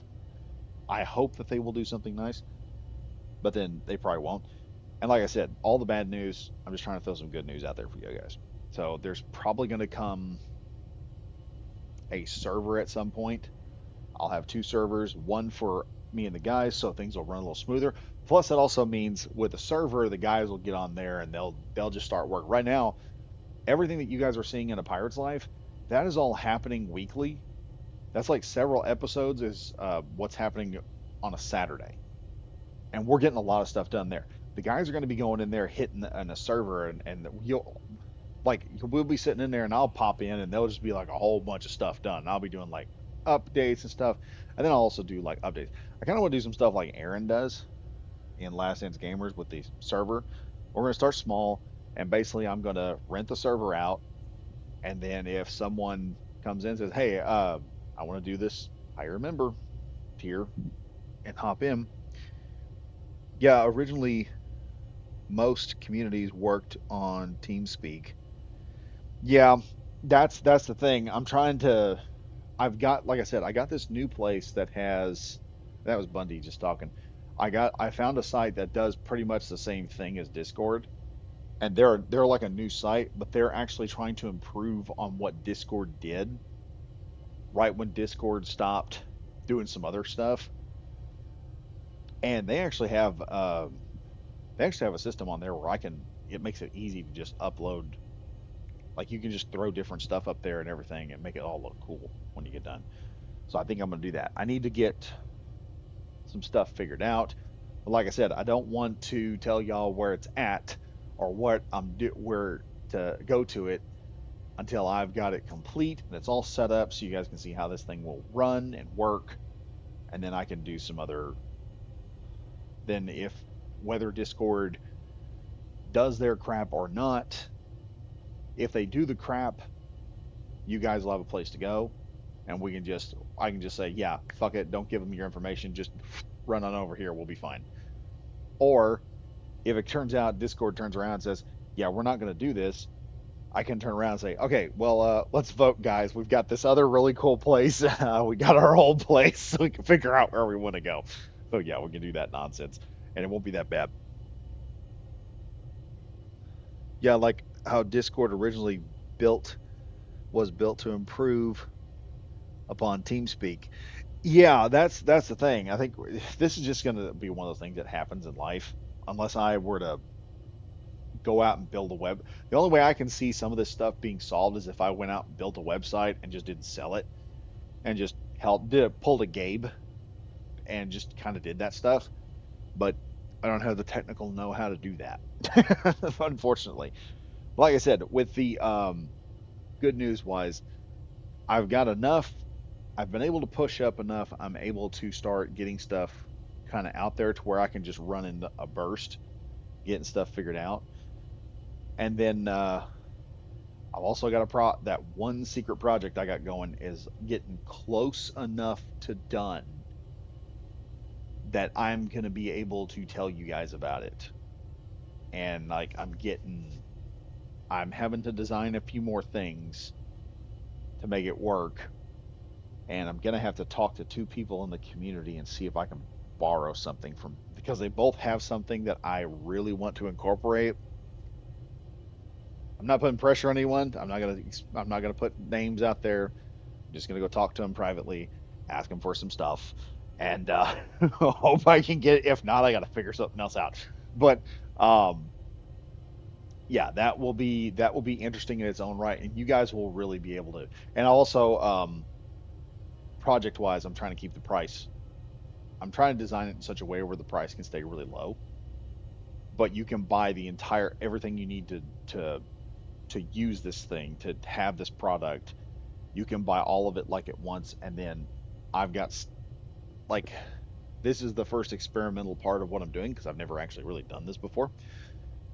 I hope that they will do something nice, but then they probably won't. And like I said, all the bad news, I'm just trying to throw some good news out there for you guys. So there's probably going to come a server at some point. I'll have two servers, one for me and the guys, so things will run a little smoother. Plus, that also means with the server, the guys will get on there and they'll just start work. Right now, everything that you guys are seeing in A Pirate's Life, that is all happening weekly. That's like several episodes is what's happening on a Saturday, and we're getting a lot of stuff done there. The guys are going to be going in there hitting on a server, and you'll like we'll be sitting in there, and I'll pop in, and they'll just be like a whole bunch of stuff done. I'll be doing like updates and stuff, and then I'll also do like updates. I kind of want to do some stuff like Aaron does in Last Dance Gamers with the server. We're going to start small, and basically I'm going to rent the server out, and then if someone comes in and says, "Hey, I want to do this hire member tier," and hop in. Yeah, originally most communities worked on TeamSpeak. Yeah, that's the thing. I'm trying to. I've got, like I said, I got this new place that has. That was Bundy just talking. I found a site that does pretty much the same thing as Discord, and they're like a new site, but they're actually trying to improve on what Discord did right when Discord stopped doing some other stuff. And they actually have a system on there where I can it makes it easy to just upload, like you can just throw different stuff up there and everything and make it all look cool when you get done. So I think I'm going to do that. I need to get some stuff figured out. But like I said, I don't want to tell y'all where it's at or where to go to it until I've got it complete and it's all set up so you guys can see how this thing will run and work, and then I can do some other then if whether Discord does their crap or not, if they do the crap, you guys will have a place to go, and I can just say, yeah, fuck it, don't give them your information, just run on over here, we'll be fine. Or if it turns out Discord turns around and says, yeah, we're not going to do this, I can turn around and say, okay, well, let's vote, guys. We've got this other really cool place. We got our old place, so we can figure out where we want to go. So yeah, we can do that nonsense, and it won't be that bad. Yeah, like how Discord originally built was built to improve upon TeamSpeak. Yeah, that's the thing. I think this is just going to be one of those things that happens in life, unless I were to go out and build a web. The only way I can see some of this stuff being solved is if I went out and built a website and just didn't sell it and just pulled a Gabe and just kind of did that stuff. But I don't have the technical know how to do that, unfortunately. Like I said, with the good news wise, I've got enough. I've been able to push up enough. I'm able to start getting stuff kind of out there to where I can just run in a burst, getting stuff figured out. And then I've also got that one secret project I got going is getting close enough to done that I'm gonna be able to tell you guys about it. And like I'm having to design a few more things to make it work, and I'm gonna have to talk to two people in the community and see if I can borrow something from because they both have something that I really want to incorporate. I'm not putting pressure on anyone. I'm not gonna put names out there. I'm just gonna go talk to them privately, ask them for some stuff, and hope I can get it. If not, I gotta figure something else out. But um, yeah, that will be interesting in its own right, and you guys will really be able to. And also, project wise, I'm trying to keep the price. I'm trying to design it in such a way where the price can stay really low, but you can buy the entire everything you need to use this thing to have this product. You can buy all of it like at once, and then I've got like this is the first experimental part of what I'm doing because I've never actually really done this before.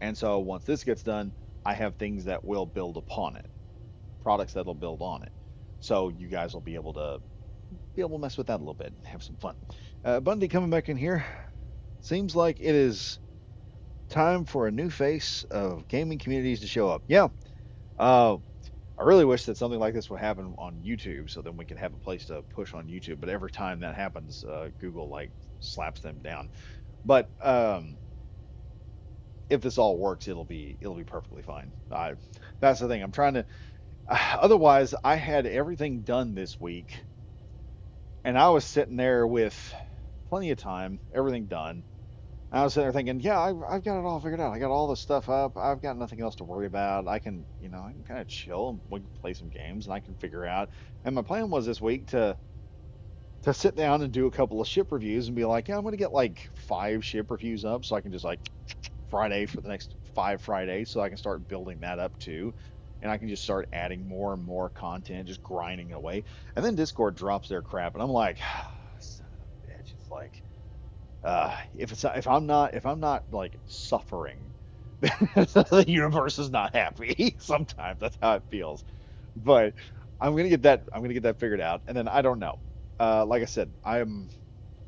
And so once this gets done, I have things that will build upon it, products that'll build on it. So you guys will be able to mess with that a little bit and have some fun. Bundy coming back in here. Seems like it is time for a new face of gaming communities to show up. Yeah. Uh, I really wish that something like this would happen on YouTube, so then we could have a place to push on YouTube. But every time that happens, Google like slaps them down. But if this all works, it'll be perfectly fine. That's the thing. I'm trying to. Otherwise, I had everything done this week, and I was sitting there with plenty of time, everything done. I was sitting there thinking, yeah, I've got it all figured out. I got all the stuff up. I've got nothing else to worry about. I can kind of chill and we can play some games and I can figure out. And my plan was this week to sit down and do a couple of ship reviews and be like, yeah, I'm going to get like 5 ship reviews up so I can just like Friday for the next 5 Fridays so I can start building that up too. And I can just start adding more and more content, just grinding away. And then Discord drops their crap and I'm like, son of a bitch. It's like, if I'm not like suffering, the universe is not happy. Sometimes that's how it feels. But I'm gonna get that figured out, and then I don't know. Like I said, I'm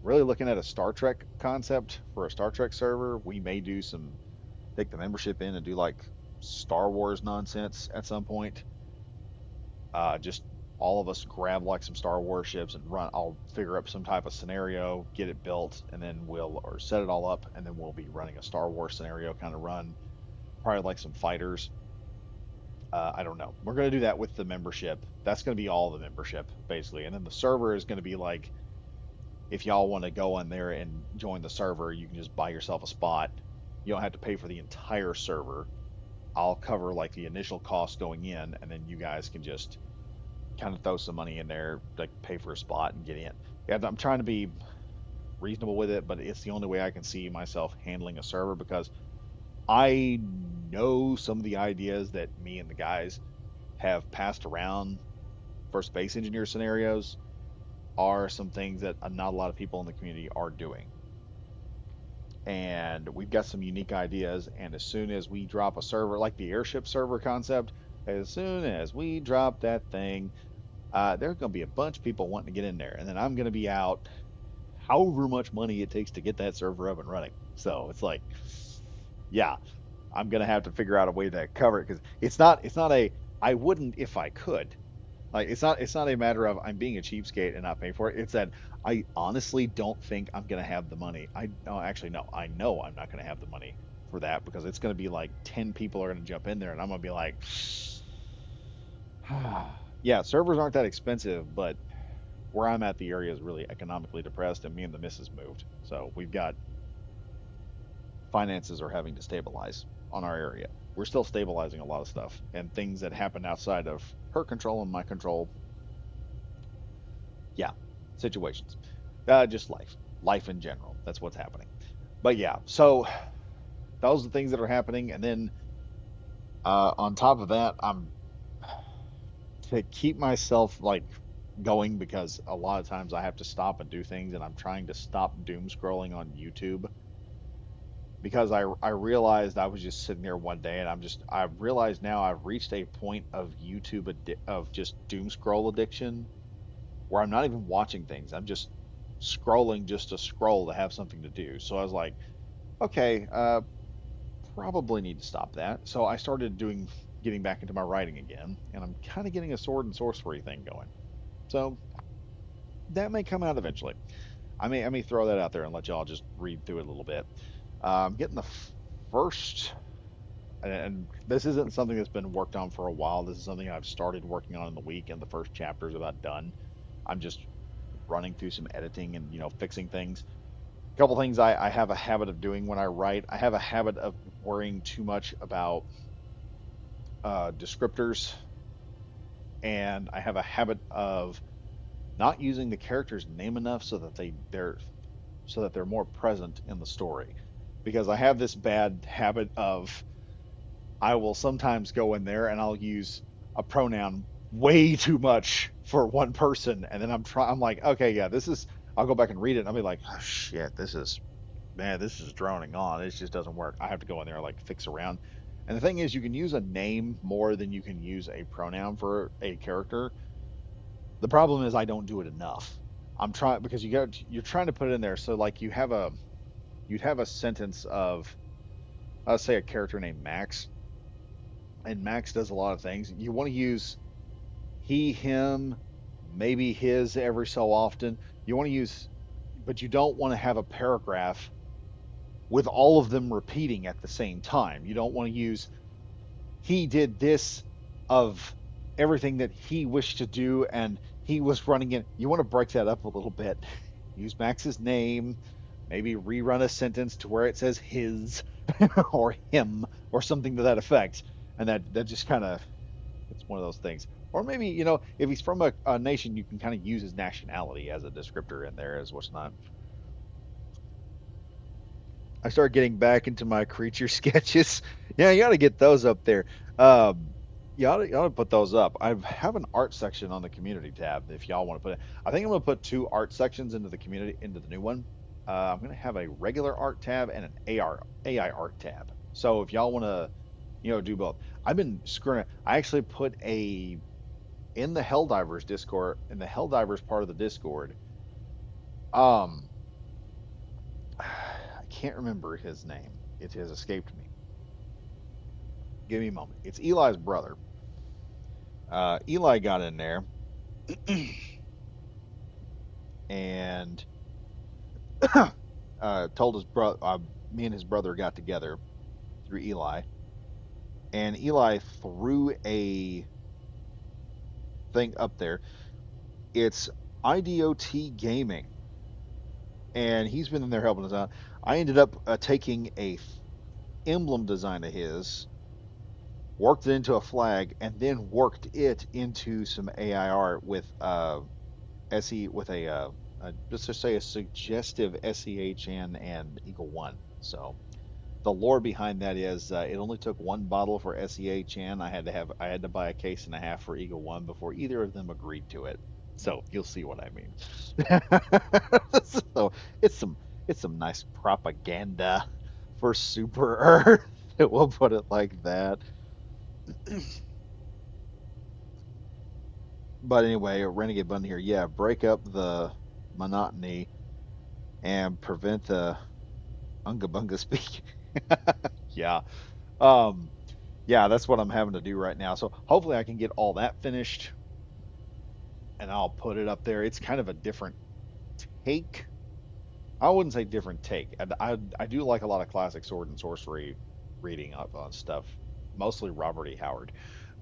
really looking at a Star Trek concept for a Star Trek server. We may do some take the membership in and do like Star Wars nonsense at some point. Just all of us grab like some Star Wars ships and run. I'll figure up some type of scenario, get it built, and then we'll or set it all up, and then we'll be running a Star Wars scenario kind of run. Probably like some fighters. I don't know. We're gonna do that with the membership. That's gonna be all the membership basically, and then the server is gonna be like if y'all want to go on there and join the server, you can just buy yourself a spot. You don't have to pay for the entire server. I'll cover like the initial cost going in, and then you guys can just kind of throw some money in there, like pay for a spot and get in. Yeah, I'm trying to be reasonable with it, but it's the only way I can see myself handling a server because I know some of the ideas that me and the guys have passed around for space engineer scenarios are some things that not a lot of people in the community are doing. And we've got some unique ideas. And as soon as we drop a server, like the airship server concept, as soon as we drop that thing, there's going to be a bunch of people wanting to get in there. And then I'm going to be out however much money it takes to get that server up and running. So it's like, yeah, I'm going to have to figure out a way to cover it because it's not a, I wouldn't if I could. Like it's not a matter of I'm being a cheapskate and not paying for it. It's that I honestly don't think I'm gonna have the money. I no, actually no, I know I'm not gonna have the money for that because it's gonna be like 10 people are gonna jump in there and I'm gonna be like, yeah, servers aren't that expensive, but where I'm at, the area is really economically depressed, and me and the missus moved, so we've got finances are having to stabilize on our area. We're still stabilizing a lot of stuff and things that happen outside of her control and my control. Yeah, situations. Just life in general. That's what's happening. But yeah, so those are the things that are happening, and then on top of that, I'm to keep myself like going because a lot of times I have to stop and do things, and I'm trying to stop doom scrolling on YouTube because I realized I was just sitting there one day, and I realized now I've reached a point of of just doom scroll addiction where I'm not even watching things. I'm just scrolling just to scroll to have something to do. So I was like, okay, probably need to stop that. So I started getting back into my writing again, and I'm kind of getting a sword and sorcery thing going. So that may come out eventually. I may throw that out there and let y'all just read through it a little bit. I'm getting the first, and this isn't something that's been worked on for a while. This is something I've started working on in the week, and the first chapter is about done. I'm just running through some editing and fixing things. A couple things I have a habit of doing when I write. I have a habit of worrying too much about descriptors, and I have a habit of not using the character's name enough so that they're more present in the story. Because I have this bad habit of I will sometimes go in there and I'll use a pronoun way too much for one person, and then I'm like, okay, yeah, this is. I'll go back and read it, and I'll be like, oh shit, this is droning on. It just doesn't work. I have to go in there like fix around. And the thing is, you can use a name more than you can use a pronoun for a character. The problem is I don't do it enough. I'm trying because you're trying to put it in there. So like you'd have a sentence of, let's say, a character named Max, and Max does a lot of things. You want to use he, him, maybe his every so often. You want to use, but you don't want to have a paragraph with all of them repeating at the same time. You don't want to use he did this of everything that he wished to do and he was running in. You want to break that up a little bit. Use Max's name, maybe rerun a sentence to where it says his or him or something to that effect. And that just kind of, it's one of those things. Or maybe, if he's from a nation, you can kind of use his nationality as a descriptor in there as what's not. I started getting back into my creature sketches. Yeah, you got to get those up there. Um, you ought to put those up. I have an art section on the community tab if y'all want to put it. I think I'm going to put two art sections into the community, into the new one. I'm going to have a regular art tab and an AI art tab. So if y'all want to, do both. I've been screwing. I actually put in the Helldivers Discord, in the Helldivers part of the Discord. Um, I can't remember his name. It has escaped me. Give me a moment. It's Eli's brother. Eli got in there and told his brother, me and his brother got together through Eli, and Eli threw a thing up there. It's IDOT Gaming, and he's been in there helping us out. I ended up taking a emblem design of his, worked it into a flag, and then worked it into some AI art with SE with just to say a suggestive SEHN and equal one. So the lore behind that is it only took one bottle for SEHN. I had to buy a case and a half for Eagle One before either of them agreed to it. So you'll see what I mean. So it's some it's some nice propaganda for Super Earth. We'll put it like that. But anyway, Renegade Bun here. Yeah, break up the monotony and prevent the unga bunga speak. Yeah. Um, yeah, that's what I'm having to do right now. So hopefully I can get all that finished and I'll put it up there. It's kind of a different take. I wouldn't say different take. I do like a lot of classic sword and sorcery reading up on stuff, mostly Robert E. Howard,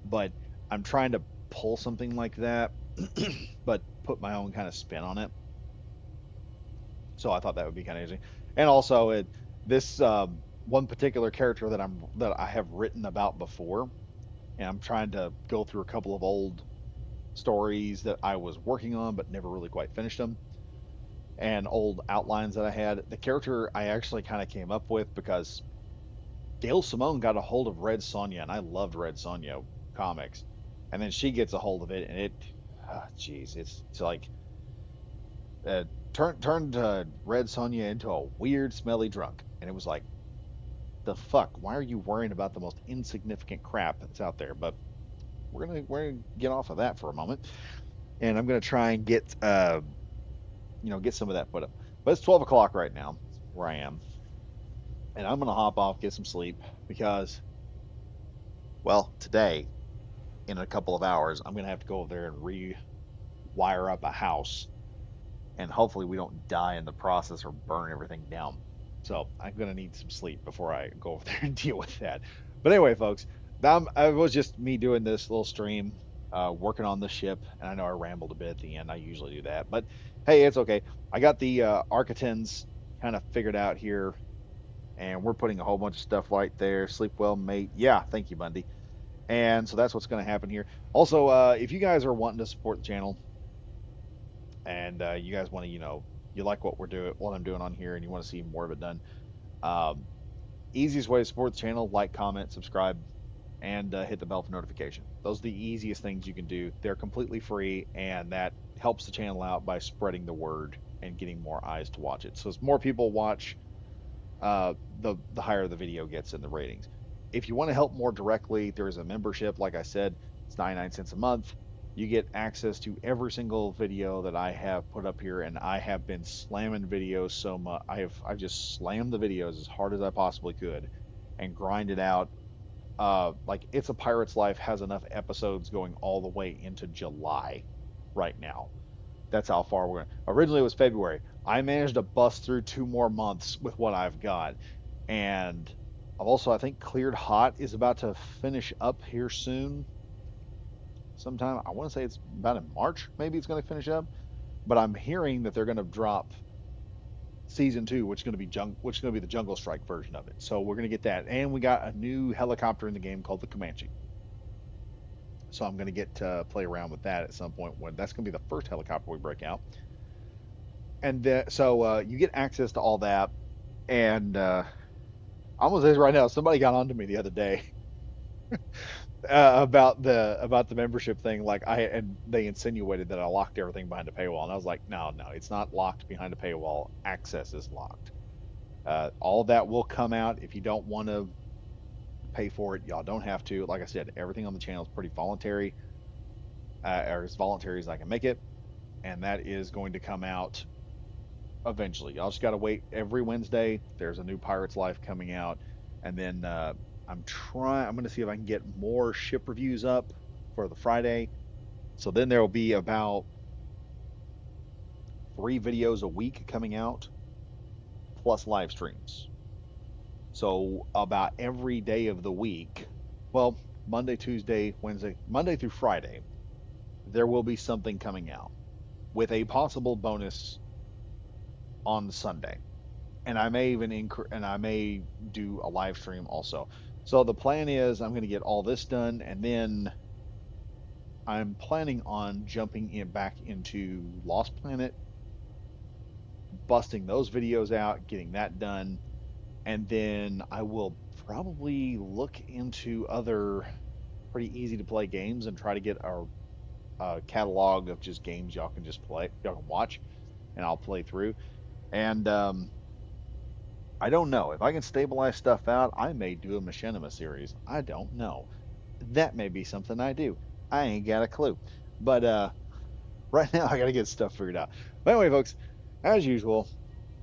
but I'm trying to pull something like that, but put my own kind of spin on it. So I thought that would be kind of interesting. And also, this one particular character that I have written about before, and I'm trying to go through a couple of old stories that I was working on but never really quite finished them, and old outlines that I had. The character I actually kind of came up with because Gail Simone got a hold of Red Sonja, and I loved Red Sonja comics, and then she gets a hold of it, and geez, it's like uh, turned Red Sonja into a weird, smelly drunk, and it was like, the fuck? Why are you worrying about the most insignificant crap that's out there? But we're gonna get off of that for a moment, and I'm gonna try and get some of that put up. But it's 12 o'clock right now where I am, and I'm gonna hop off, get some sleep because, well, today in a couple of hours I'm gonna have to go over there and rewire up a house, and hopefully we don't die in the process or burn everything down. So I'm gonna need some sleep before I go over there and deal with that. But anyway, folks, it was just me doing this little stream, working on the ship, and I know I rambled a bit at the end. I usually do that, but hey, it's okay. I got the Architens kind of figured out here, and we're putting a whole bunch of stuff right there. Sleep well, mate. Yeah, thank you, Bundy. And so that's what's going to happen here. Also, if you guys are wanting to support the channel, and you guys want to, you like what we're doing, what I'm doing on here, and you want to see more of it done, um, easiest way to support the channel: like, comment, subscribe, and hit the bell for notification. Those are the easiest things you can do. They're completely free, and that helps the channel out by spreading the word and getting more eyes to watch it. So as more people watch, the higher the video gets in the ratings. If you want to help more directly, there's a membership. Like I said, it's 99 cents a month. You get access to every single video that I have put up here, and I have been slamming videos so much. I've just slammed the videos as hard as I possibly could and grinded out. Like It's a Pirate's Life has enough episodes going all the way into July right now. That's how far we're going. Originally it was February. I managed to bust through 2 more months with what I've got, and I've also, I think, Cleared Hot is about to finish up here soon. Sometime, I want to say it's about in March. Maybe it's going to finish up, but I'm hearing that they're going to drop season two, which is going to be the Jungle Strike version of it. So we're going to get that, and we got a new helicopter in the game called the Comanche. So I'm going to get to play around with that at some point when that's going to be the first helicopter we break out. And you get access to all that. And I'm gonna say this right now, somebody got onto me the other day about the membership thing. And they insinuated that I locked everything behind a paywall, and I was like, no, no, it's not locked behind a paywall. Access is locked. All of that will come out if you don't want to pay for it. Y'all don't have to. Like I said, everything on the channel is pretty voluntary, or as voluntary as I can make it, and that is going to come out eventually. Y'all just gotta wait. Every Wednesday, there's a new Pirate's Life coming out, and then I'm gonna see if I can get more ship reviews up for the Friday. So then there will be about 3 videos a week coming out, plus live streams. So about every day of the week, well, Monday, Tuesday, Wednesday, Monday through Friday, there will be something coming out with a possible bonus on Sunday. And I may do a live stream also. So the plan is I'm going to get all this done, and then I'm planning on jumping in back into Lost Planet, busting those videos out, getting that done, and then I will probably look into other pretty easy to play games and try to get a catalog of just games y'all can just play, y'all can watch, and I'll play through. And I don't know. If I can stabilize stuff out, I may do a Machinima series. I don't know. That may be something I do. I ain't got a clue. But right now I gotta get stuff figured out. But anyway, folks, as usual,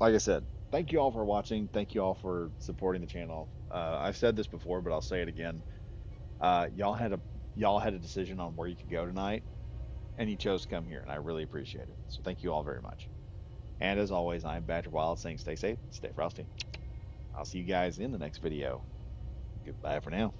like I said, thank you all for watching. Thank you all for supporting the channel. I've said this before, but I'll say it again. Uh, y'all had a y'all had a decision on where you could go tonight, and you chose to come here, and I really appreciate it. So thank you all very much. And as always, I'm Badger Wild saying stay safe, stay frosty. I'll see you guys in the next video. Goodbye for now.